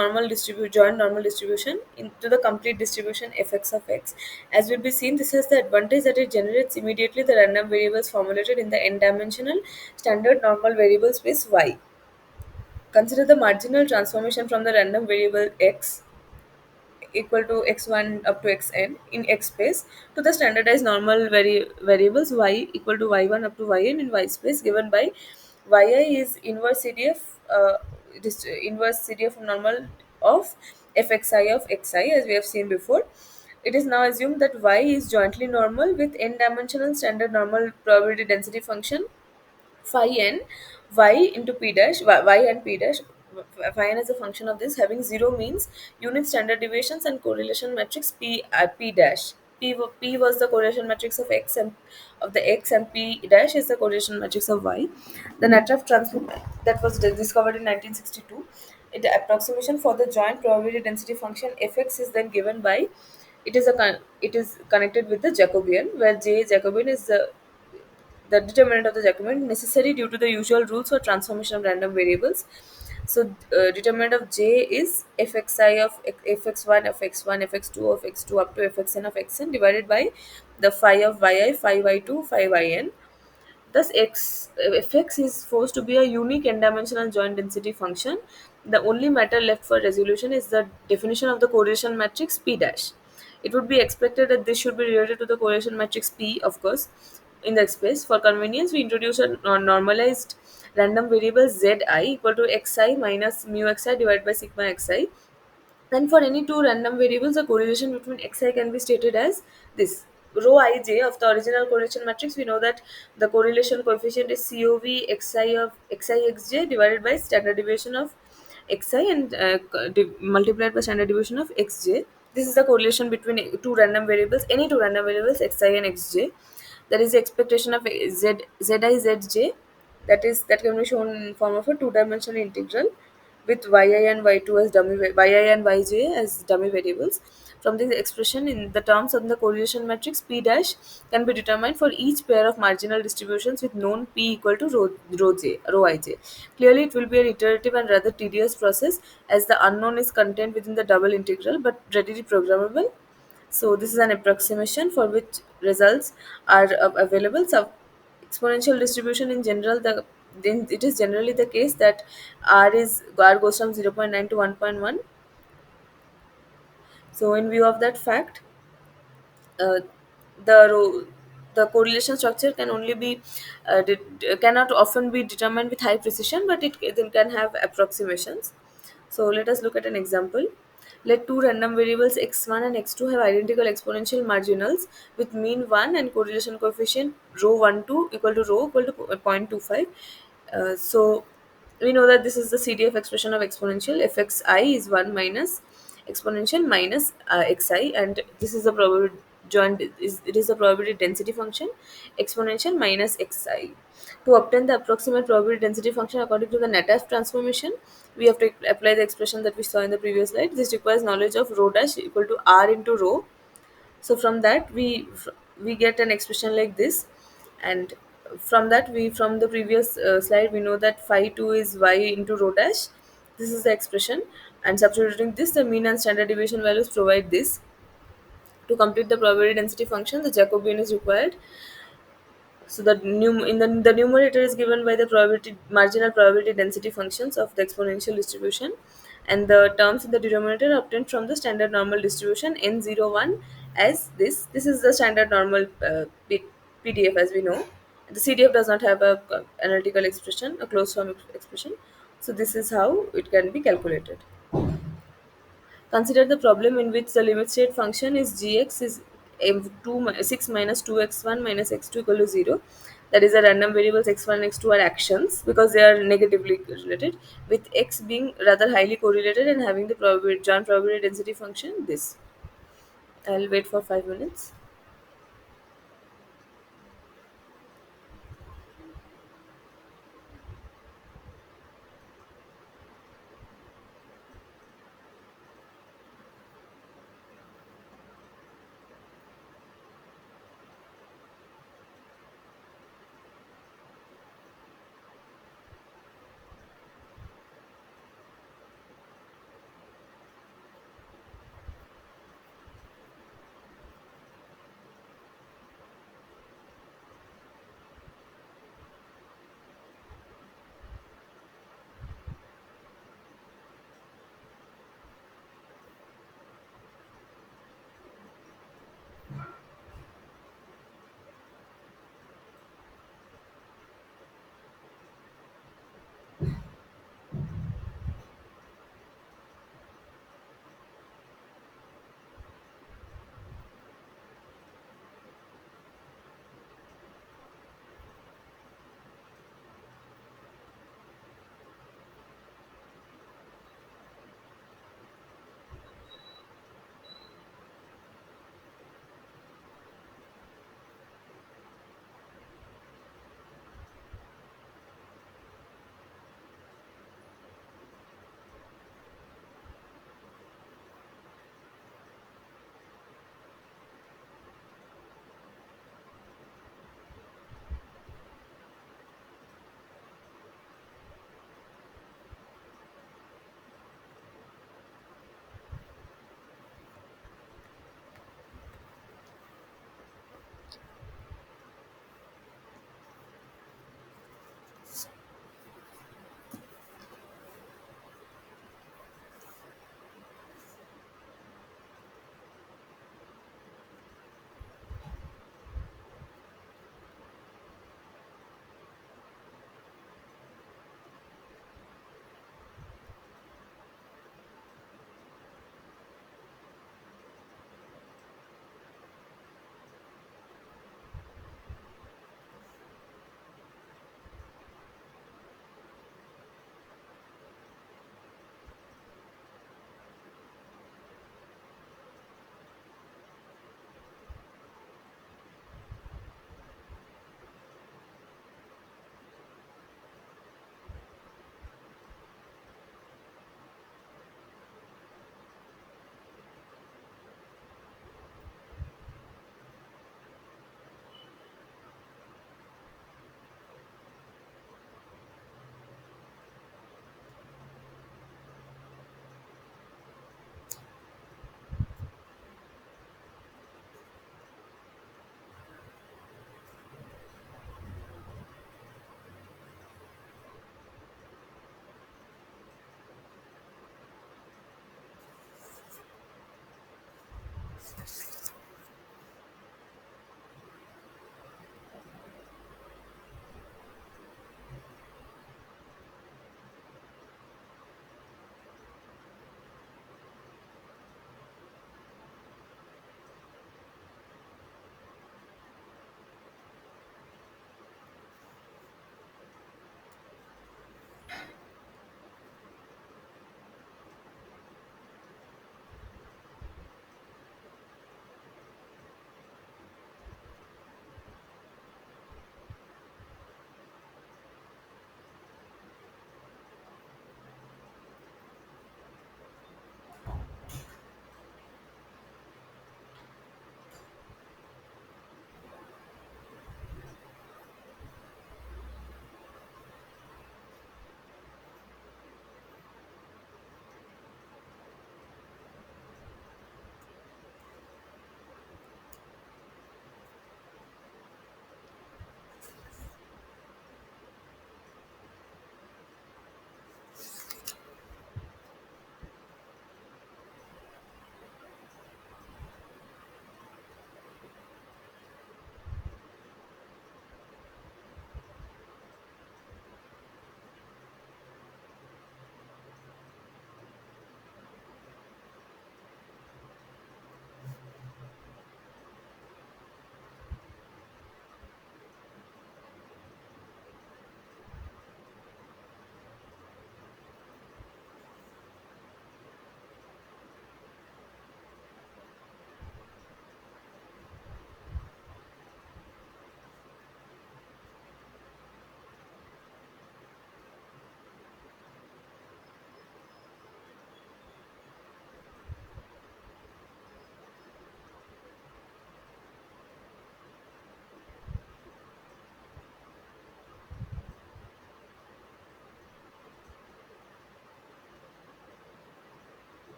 Speaker 1: joint normal distribution into the complete distribution fx of x. As will be seen, this has the advantage that it generates immediately the random variables formulated in the n-dimensional standard normal variable space y. Consider the marginal transformation from the random variable x equal to x1 up to xn in x space to the standardized normal variables y equal to y1 up to yn in y space, given by yi is inverse CDF, inverse CDF normal of fxi of xi, as we have seen before. It is now assumed that y is jointly normal with n-dimensional standard normal probability density function phi n y into p dash y and p dash. Phi n is a function of this having zero means, unit standard deviations, and correlation matrix p dash. P was the correlation matrix of x and of the x, and p dash is the correlation matrix of y. The Natraf transform that was discovered in 1962. The approximation for the joint probability density function fx is then given by it is connected with the Jacobian, where J Jacobian is the determinant of the Jacobian necessary due to the usual rules for transformation of random variables. So, determinant of J is fxi of fx1, fx1, fx2 of x2 up to fxn of xn divided by the phi of yi, phi y2, phi yn. Thus, fx is forced to be a unique n-dimensional joint density function. The only matter left for resolution is the definition of the correlation matrix P dash. It would be expected that this should be related to the correlation matrix P, of course, in the space. For convenience, we introduce a normalized random variable zi equal to xi minus mu xi divided by sigma xi. Then for any two random variables, the correlation between xi can be stated as this. Rho ij of the original correlation matrix, we know that the correlation coefficient is COV xi of xi xj divided by standard deviation of xi and multiplied by standard deviation of xj. This is the correlation between two random variables, any two random variables xi and xj. There is the expectation of zi zj, that can be shown in form of a two-dimensional integral with yi and y2 as yi and yj as dummy variables. From this expression, in the terms of the correlation matrix, P dash can be determined for each pair of marginal distributions with known P equal to rho ij. Clearly, it will be an iterative and rather tedious process as the unknown is contained within the double integral but readily programmable. So this is an approximation for which results are available. So exponential distribution in general, then it is generally the case that r goes from 0.9 to 1.1. So in view of that fact, uh, the the correlation structure can only be cannot often be determined with high precision, but it can have approximations. So let us look at an example. Let two random variables x1 and x2 have identical exponential marginals with mean 1 and correlation coefficient rho 1 2 equal to rho equal to 0.25. So we know that this is the CDF expression of exponential. Fxi is 1 minus exponential minus xi, and this is the probability joint is it is the probability density function exponential minus xi. To obtain the approximate probability density function according to the Natas transformation, we have to apply the expression that we saw in the previous slide. This requires knowledge of rho dash equal to r into rho. So from that we get an expression like this, and from the previous slide we know that phi 2 is y into rho dash. This is the expression, and substituting this, the mean and standard deviation values provide this. To complete the probability density function, the Jacobian is required. So the numerator is given by the probability marginal probability density functions of the exponential distribution, and the terms in the denominator are obtained from the standard normal distribution n01 as this. This is the standard normal PDF, as we know. The CDF does not have a analytical expression, a closed form expression. So this is how it can be calculated. Consider the problem in which the limit state function is gx is 6 minus 2x1 minus x2 equal to 0. That is, the random variables x1 and x2 are actions because they are negatively related, with x being rather highly correlated and having the joint probability density function this. I'll wait for 5 minutes.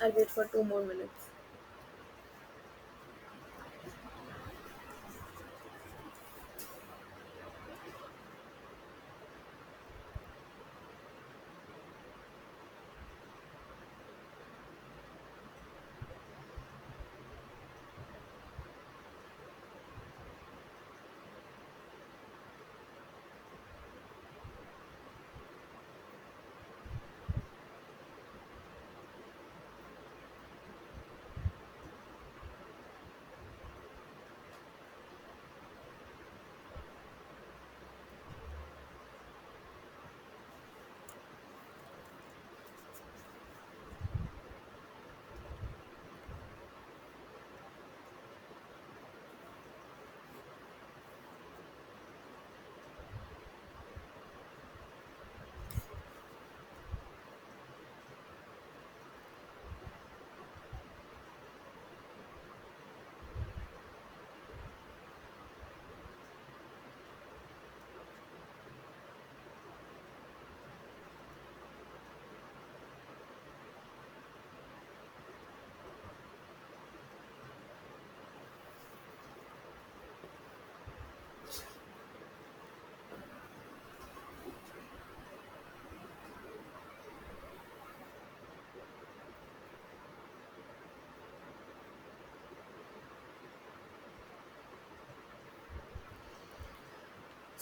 Speaker 1: I'll wait for 2 more minutes.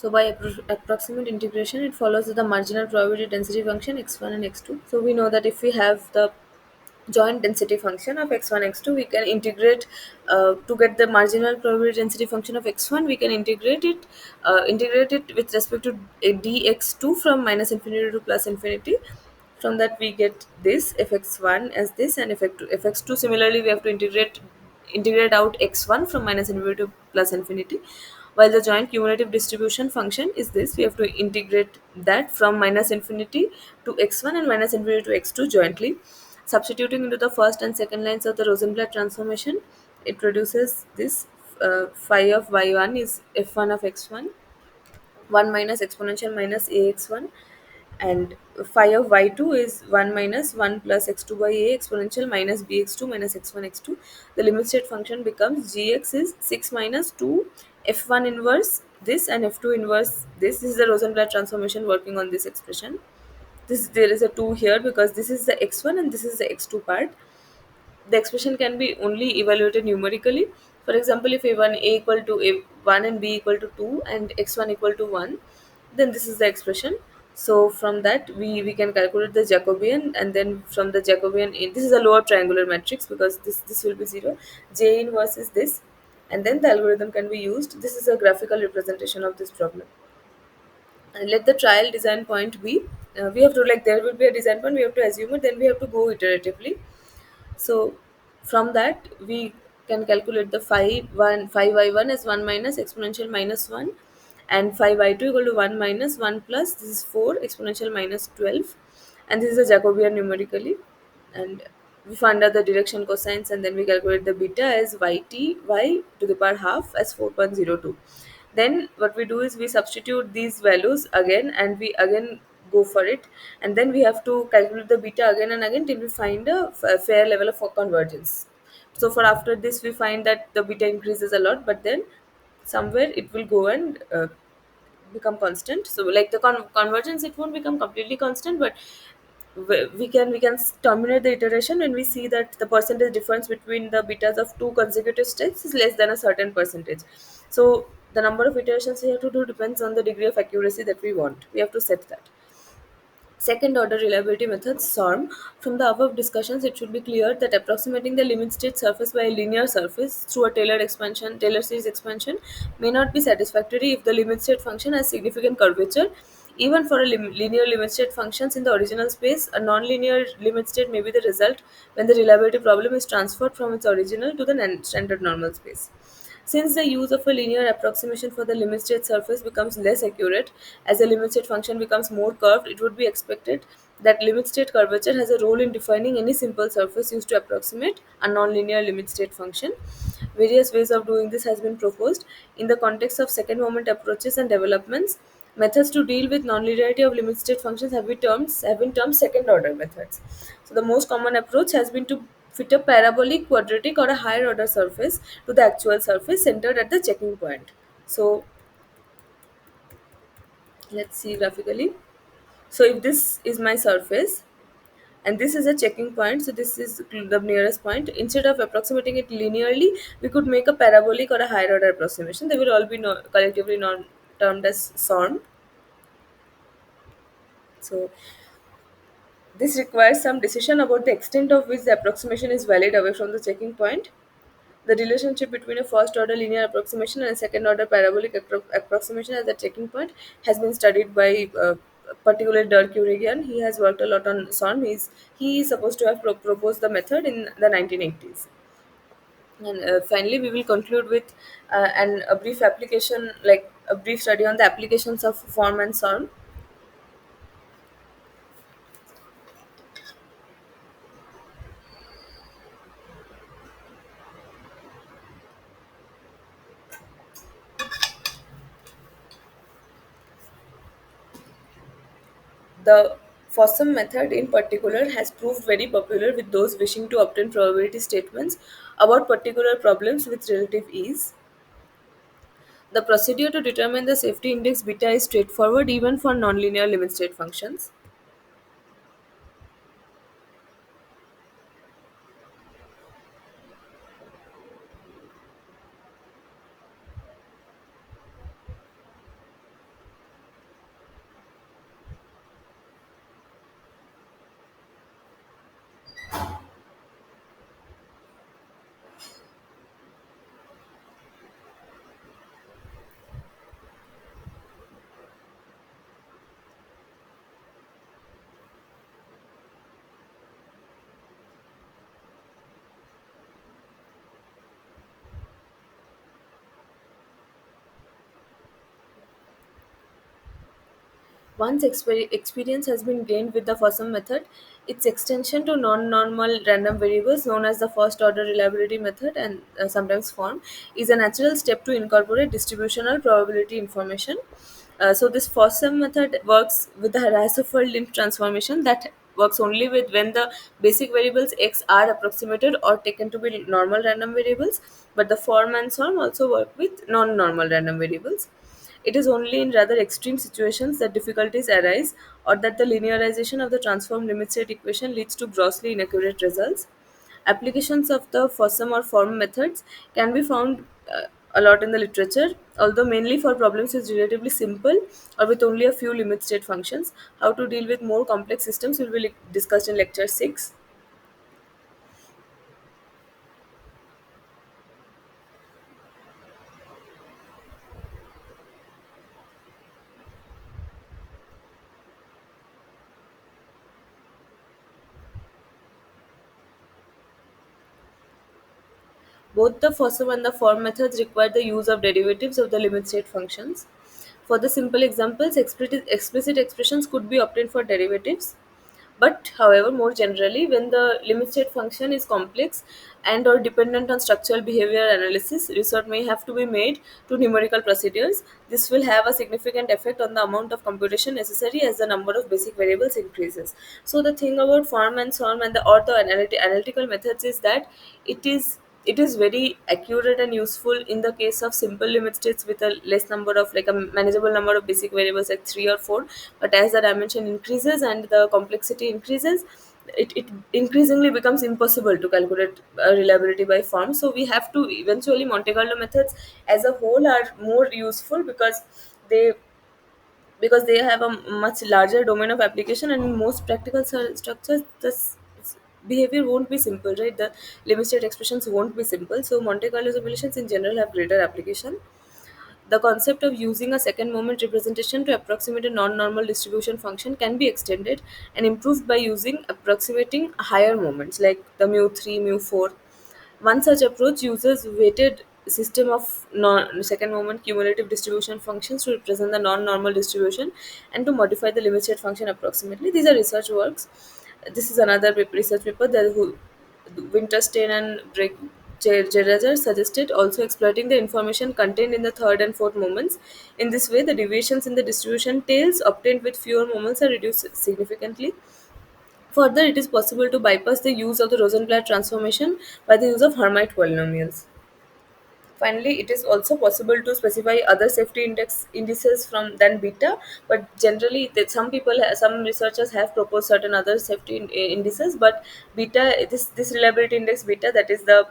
Speaker 1: So by approximate integration, it follows that the marginal probability density function x1 and x2. So we know that if we have the joint density function of x1 x2, we can integrate to get the marginal probability density function of x1. We can integrate it with respect to dx2 from minus infinity to plus infinity. From that we get this fx1 as this, and fx2 similarly we have to integrate out x1 from minus infinity to plus infinity. While the joint cumulative distribution function is this, we have to integrate that from minus infinity to x1 and minus infinity to x2 jointly. Substituting into the first and second lines of the Rosenblatt transformation, it produces this phi of y1 is f1 of x1, 1 minus exponential minus ax1, and phi of y2 is 1 minus 1 plus x2 by a exponential minus bx2 minus x1 x2. The limit state function becomes gx is 6 minus 2 f1 inverse this and f2 inverse this. This is the Rosenblatt transformation working on this expression. This there is a 2 here because this is the x1 and this is the x2 part. The expression can be only evaluated numerically. For example, if a1 a equal to a1 and b equal to 2 and x1 equal to 1, then this is the expression. So from that we can calculate the Jacobian, and then from the Jacobian this is a lower triangular matrix because this will be 0. J inverse is this, and then the algorithm can be used. This is a graphical representation of this problem. And let the trial design point be, we have to, like, there will be a design point, we have to assume it, then we have to go iteratively. So from that we can calculate the phi y1 as 1 minus exponential minus 1, and phi y2 equal to 1 minus 1 plus this is 4 exponential minus 12, and this is a Jacobian numerically. And we find out the direction cosines, and then we calculate the beta as y to the power half as 4.02. Then what we do is we substitute these values again, and we again go for it, and then we have to calculate the beta again and again till we find a fair level of convergence. So for after this we find that the beta increases a lot, but then somewhere it will go and become constant. So like the convergence, it won't become completely constant, but we can terminate the iteration when we see that the percentage difference between the betas of two consecutive steps is less than a certain percentage. So the number of iterations we have to do depends on the degree of accuracy that we want. We have to set that. Second order reliability methods, SORM. From the above discussions, it should be clear that approximating the limit state surface by a linear surface through a Taylor series expansion may not be satisfactory if the limit state function has significant curvature. Even for a linear limit state functions in the original space, a nonlinear limit state may be the result when the reliability problem is transferred from its original to the standard normal space. Since the use of a linear approximation for the limit state surface becomes less accurate as the limit state function becomes more curved, it would be expected that limit state curvature has a role in defining any simple surface used to approximate a nonlinear limit state function. Various ways of doing this has been proposed in the context of second moment approaches and developments. Methods to deal with nonlinearity of limit state functions have been termed second order methods. So the most common approach has been to fit a parabolic, quadratic, or a higher order surface to the actual surface centered at the checking point. So let's see graphically. So if this is my surface and this is a checking point, so this is the nearest point. Instead of approximating it linearly, we could make a parabolic or a higher order approximation. They will all be collectively termed as SORM. So this requires some decision about the extent of which the approximation is valid away from the checking point. The relationship between a first order linear approximation and a second order parabolic approximation at the checking point has been studied by particularly Dirk Urigian. He has worked a lot on SORM. He is supposed to have proposed the method in the 1980s. And finally, we will conclude with a brief application, like a brief study on the applications of form and SORM. The Fossum method in particular has proved very popular with those wishing to obtain probability statements about particular problems with relative ease. The procedure to determine the safety index beta is straightforward even for nonlinear limit state functions. Once experience has been gained with the Fossum method, its extension to non-normal random variables, known as the first-order reliability method and sometimes form, is a natural step to incorporate distributional probability information. So this Fossum method works with the Hausdorff transformation that works only with when the basic variables x are approximated or taken to be normal random variables, but the form and SORM also work with non-normal random variables. It is only in rather extreme situations that difficulties arise or that the linearization of the transform limit state equation leads to grossly inaccurate results. Applications of the Fossum or form methods can be found a lot in the literature, although mainly for problems which relatively simple or with only a few limit state functions. How to deal with more complex systems will be discussed in lecture 6. Both the Fossum and the form methods require the use of derivatives of the limit state functions. For the simple examples, explicit expressions could be obtained for derivatives. But however, more generally, when the limit state function is complex and or dependent on structural behavior analysis, resort may have to be made to numerical procedures. This will have a significant effect on the amount of computation necessary as the number of basic variables increases. So the thing about form and SORM and the or the analytical methods is that it is very accurate and useful in the case of simple limit states with a less number of, like, a manageable number of basic variables like 3 or 4. But as the dimension increases and the complexity increases, it increasingly becomes impossible to calculate reliability by form. So we have to eventually Monte Carlo methods as a whole are more useful they they have a much larger domain of application, and in most practical structures this behavior won't be simple, right? The limit state expressions won't be simple, so Monte Carlo simulations in general have greater application. The concept of using a second moment representation to approximate a non-normal distribution function can be extended and improved by using approximating higher moments like the mu3, mu4. One such approach uses weighted system of second moment cumulative distribution functions to represent the non-normal distribution and to modify the limit state function approximately. These are research works. This is another research paper that Winterstein and Drake. Gerzer suggested also exploiting the information contained in the third and fourth moments. In this way, the deviations in the distribution tails obtained with fewer moments are reduced significantly. Further, it is possible to bypass the use of the Rosenblatt transformation by the use of Hermite polynomials. Finally, it is also possible to specify other safety indices from than beta, but generally, some researchers have proposed certain other safety indices, but beta, this reliability index beta, that is the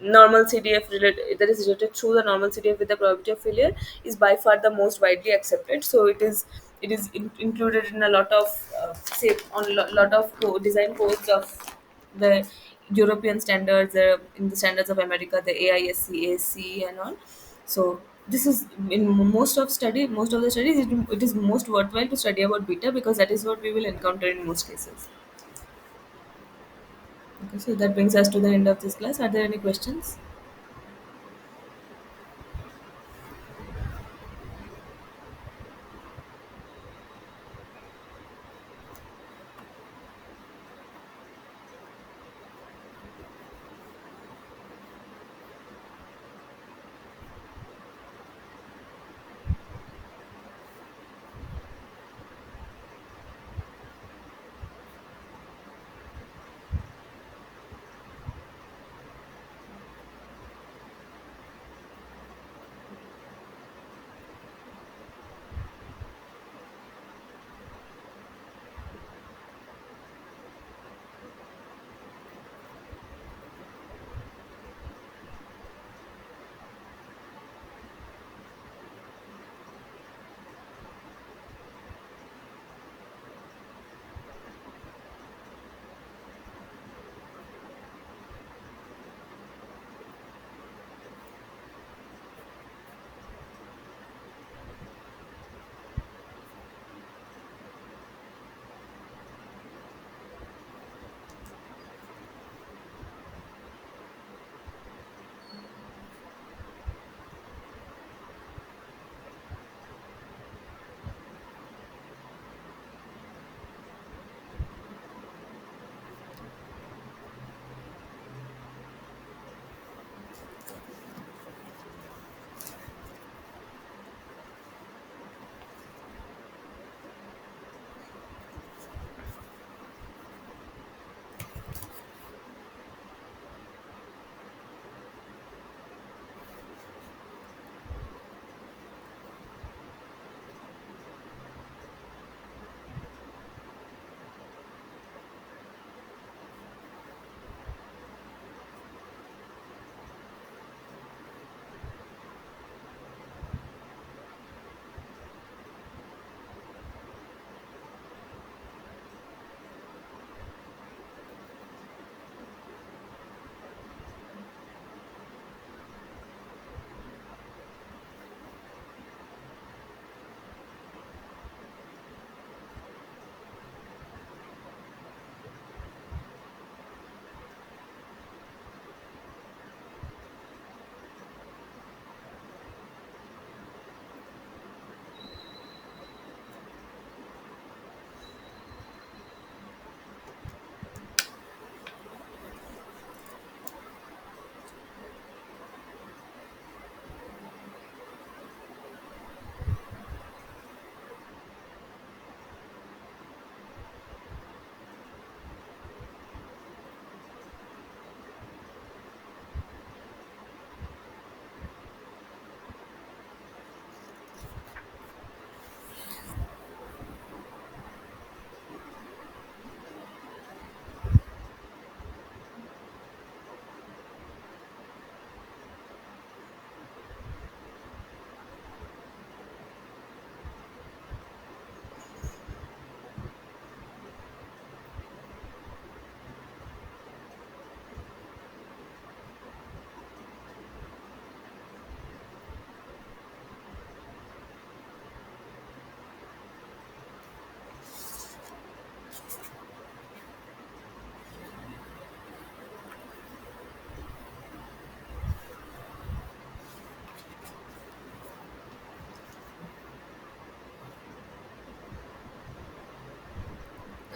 Speaker 1: normal CDF that is related through the normal CDF with the probability of failure, is by far the most widely accepted. So included in a lot of lot of design codes of the European standards, in the standards of America, the AISC, and all. So this is in most of the studies. It is most worthwhile to study about beta because that is what we will encounter in most cases. Okay, so that brings us to the end of this class. Are there any questions?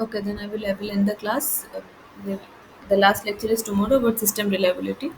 Speaker 1: Okay, then I will end the class. The, the last lecture is tomorrow about system reliability.